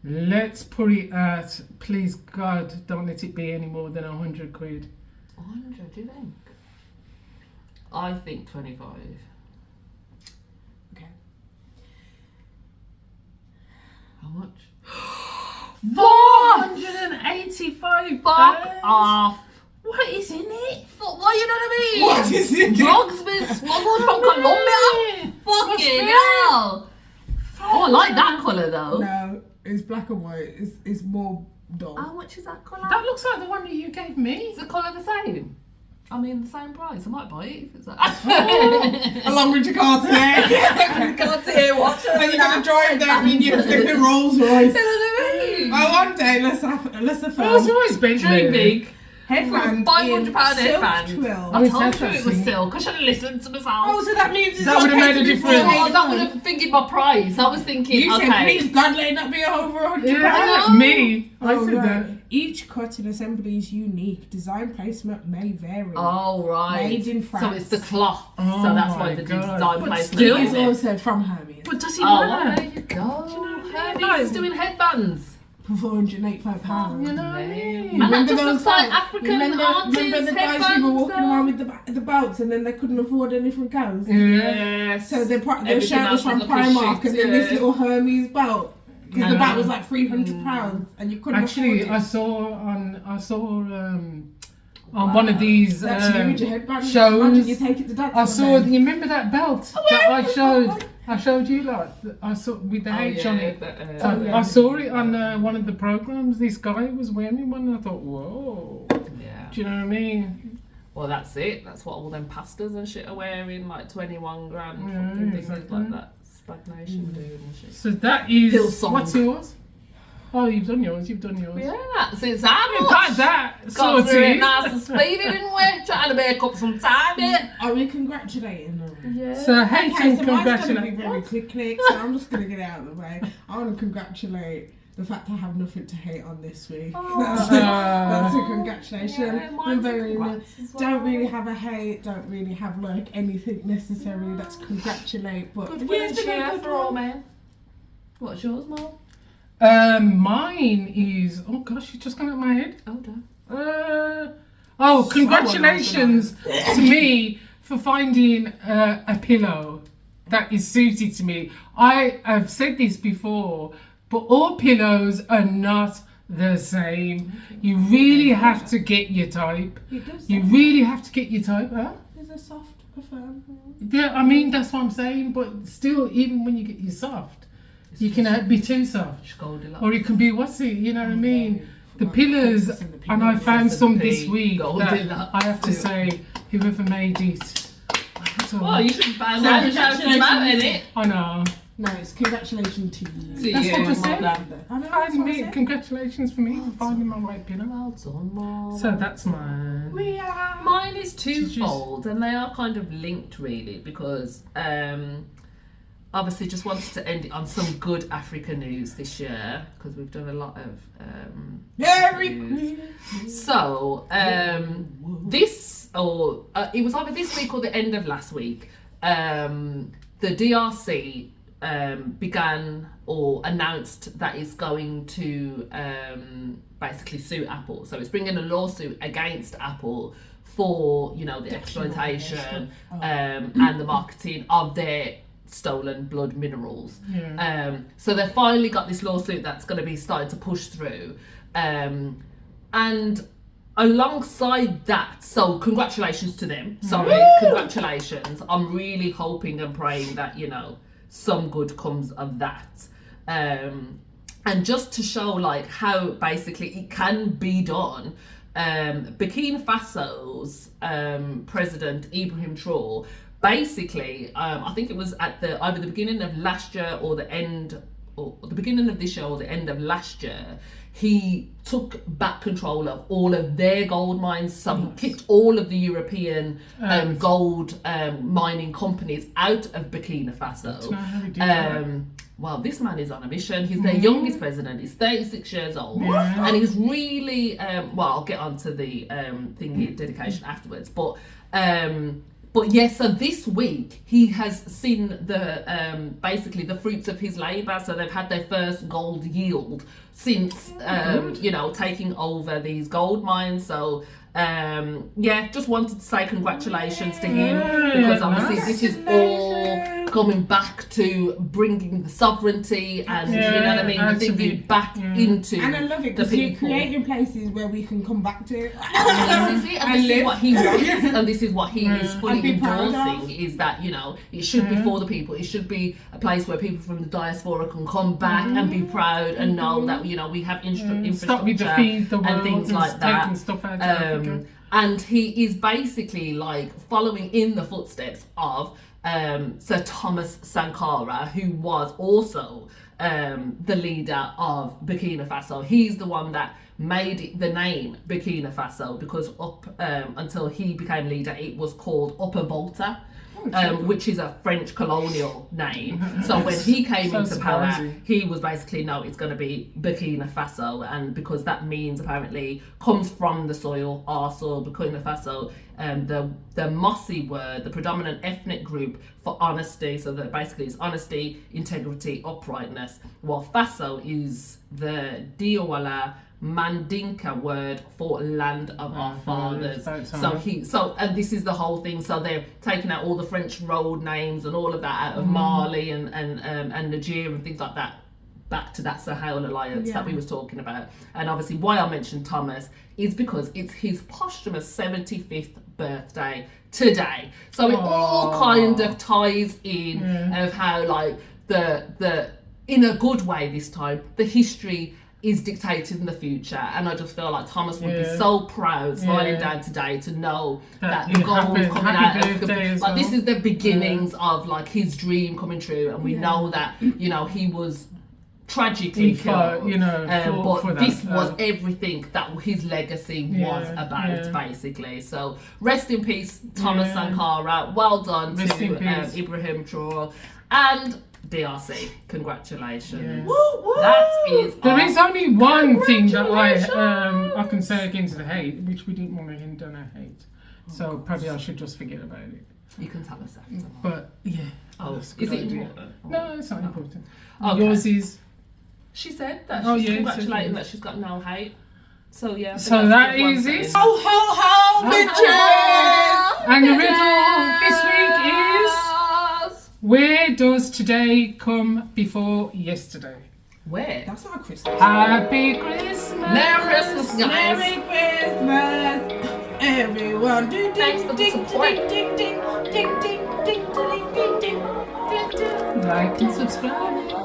let's put it at, please God, don't let it be any more than 100 quid. 100, do you think? I think 25. Okay. How much? 485 Fuck pounds. off. What is in it? What you know what I mean? What is it? Drugs been smuggled from Colombia? Fucking hell. Oh, I like that colour though. No, it's black and white. It's more dull. How much is that colour? That looks like the one that you gave me. Is the colour the same? I mean, the same price. I might buy it if it's like. Along with your Cartier. Cartier watch. Then you're gonna drive there in your flipping Rolls Royce. You know what I mean? Oh, one day let's have Rolls Royce Dream Bentley. big. headband. £500 in headband. silk twill. I Oh, told it's you it was interesting. silk. I should have listened to myself. Oh, so that means it's That would've okay made a to be difference. Oh, full that would headband. have figured my price. I was thinking, You okay. said, please God, let it not be over £100. Yeah, know. me. I Oh, said right. that. Each cut and assembly is unique. Design placement may vary. Oh, right. Made in So France. it's the cloth. Oh so that's my why the God. design But placement. still- It is is it? also from Hermes But does it Oh, well, matter? there you go. Do you know what I mean? Hermes is doing headbands. for £485. You know what I Yeah. mean? And that just looks like belts? African remember artists the guys who were headbands, walking around with the belts and then they couldn't afford anything else? Yeah. Yes. So their Everything shirt else was from looking Primark shit, and then this yeah. little Hermes belt. Because the Yeah. belt was like £300 and you couldn't Actually, afford I it. saw on one of these That's huge, a headband. shows. Imagine you take it to dance I one saw. day. You remember that belt that I showed? I showed you like I saw with the Oh, H yeah, on it. Oh, yeah. I saw it on one of the programs. This guy was wearing one, and I thought, whoa. Yeah. Do you know what I mean? Well, that's it. That's what all them pastors and shit are wearing, like 21 grand. Yeah, Fucking things exactly. like that. Stagnation doing and shit. So that is Hillsong. what's yours? Oh, you've done yours. You've done yours. Yeah, that's it. How We've got much? that Got through it sorted. nice and speedy, didn't we? Trying to make up some time, yeah. Are we congratulating them? Yeah. So Hayden, Okay, so mine's going to be congratulations. very quick, so I'm just going to get it out of the way. I want to congratulate the fact I have nothing to hate on this week. Oh. That's a congratulations. Yeah, I'm mine's a very congrats as well. don't really have a hate, don't really have like anything necessary that's congratulate, but Good yeah, will it's and been a cheer good for all one. men. What's yours, Mo? Mine is, oh gosh, you just got out of my head. Oh, damn. Congratulations to me for finding a pillow that is suited to me. I have said this before, but all pillows are not the same. You really have to get your type. It does. You really have to get your type, huh? Is a soft a firm? Yeah, I mean, that's what I'm saying, but still, even when you get your soft, you can be too soft. Goldilocks. Or it can be, what's it, you know what I mean? The pillars, and I found some this week that I have to say, whoever made it. Well, you should find out and shout about it. I know. No, it's congratulations to you. To That's you, what I just said. Mum. I know, that's Finding what I me, said. congratulations for me for finding my right pillow. Well done, Mum. So that's mine. We are. Mine is twofold, and they are kind of linked, really, because obviously just wanted to end it on some good Africa news this year, because we've done a lot of Merry news. Christmas. So it was either this week or the end of last week. The DRC began or announced that it's going to basically sue Apple. So it's bringing a lawsuit against Apple for, you know, the exploitation and the marketing of their stolen blood minerals. Yeah. So they finally got this lawsuit that's going to be starting to push through. And alongside that, so congratulations to them. Sorry, congratulations. I'm really hoping and praying that, you know, some good comes of that. And just to show like how basically it can be done, Burkina Faso's president Ibrahim Traorè basically, I think it was at either the beginning of last year or the beginning of this year or the end of last year, he took back control of all of their gold mines. So he kicked all of the European gold mining companies out of Burkina Faso. Well, this man is on a mission. He's their youngest president. He's 36 years old. Yeah. And he's really, well, I'll get onto the thingy dedication afterwards. But yeah, so this week he has seen the basically the fruits of his labour. So they've had their first gold yield since you know, taking over these gold mines. So yeah, just wanted to say congratulations to him, because obviously this is all coming back to bringing the sovereignty and you know what I mean, the thinking back into And I love it the because you're people. creating places where we can come back to. This is it, and this is what he wants, and this is what he is And fully be proud endorsing, of. is that, you know, it should be for the people. It should be a place where people from the diaspora can come back and be proud and know that, you know, we have Stop with the infrastructure feed the world and things like that. taking stuff out of Africa. And he is basically like following in the footsteps of Sir Thomas Sankara, who was also the leader of Burkina Faso. He's the one that made it the name Burkina Faso, because up until he became leader, it was called Upper Volta. Which is a French colonial name. So when he came So into power, surprising. he was basically, no, it's going to be Burkina Faso, and because that means apparently comes from the soil, our soil, Burkina Faso, the Mossi word, the predominant ethnic group for honesty. So that basically is honesty, integrity, uprightness. While Faso is the Diawala Mandinka word for land of our fathers. And this is the whole thing. So they're taking out all the French road names and all of that out of Mali and Nigeria and things like that, back to that Sahel alliance that we was talking about. And obviously why I mentioned Thomas is because it's his posthumous 75th birthday today. So it all kind of ties in of how, like, the in a good way this time, the history is dictated in the future, and I just feel like Thomas would be so proud smiling down today to know that the gold coming out of like this is the beginnings of like his dream coming true, and we know that, you know, he was tragically killed, you know, but this was everything that his legacy was about, basically. So rest in peace, Thomas Sankara. Well done to Ibrahim Traorè. And DRC, congratulations. Yeah. Woo, woo. That is There is only one thing that Congratulations. I can say against the hate, which we didn't want to hint on a hate. So probably I should just forget about it. You can tell us after. But yeah. Oh, that's a is good it idea. important? No, it's not important. Okay. Yours is. She said that Oh, she's yeah, congratulating so- that she's got no hate. So yeah. I think So that's that a good one is to it. end. Ho ho ho, bitches! And the riddle this week is: where does today come before yesterday? Where? That's not a Christmas. Happy Christmas! Merry Christmas, guys. Merry Christmas, everyone. Ding, Thanks for the ding, support. ding, ding, ding, ding, ding, ding, ding, ding, ding, ding, ding. Like and subscribe.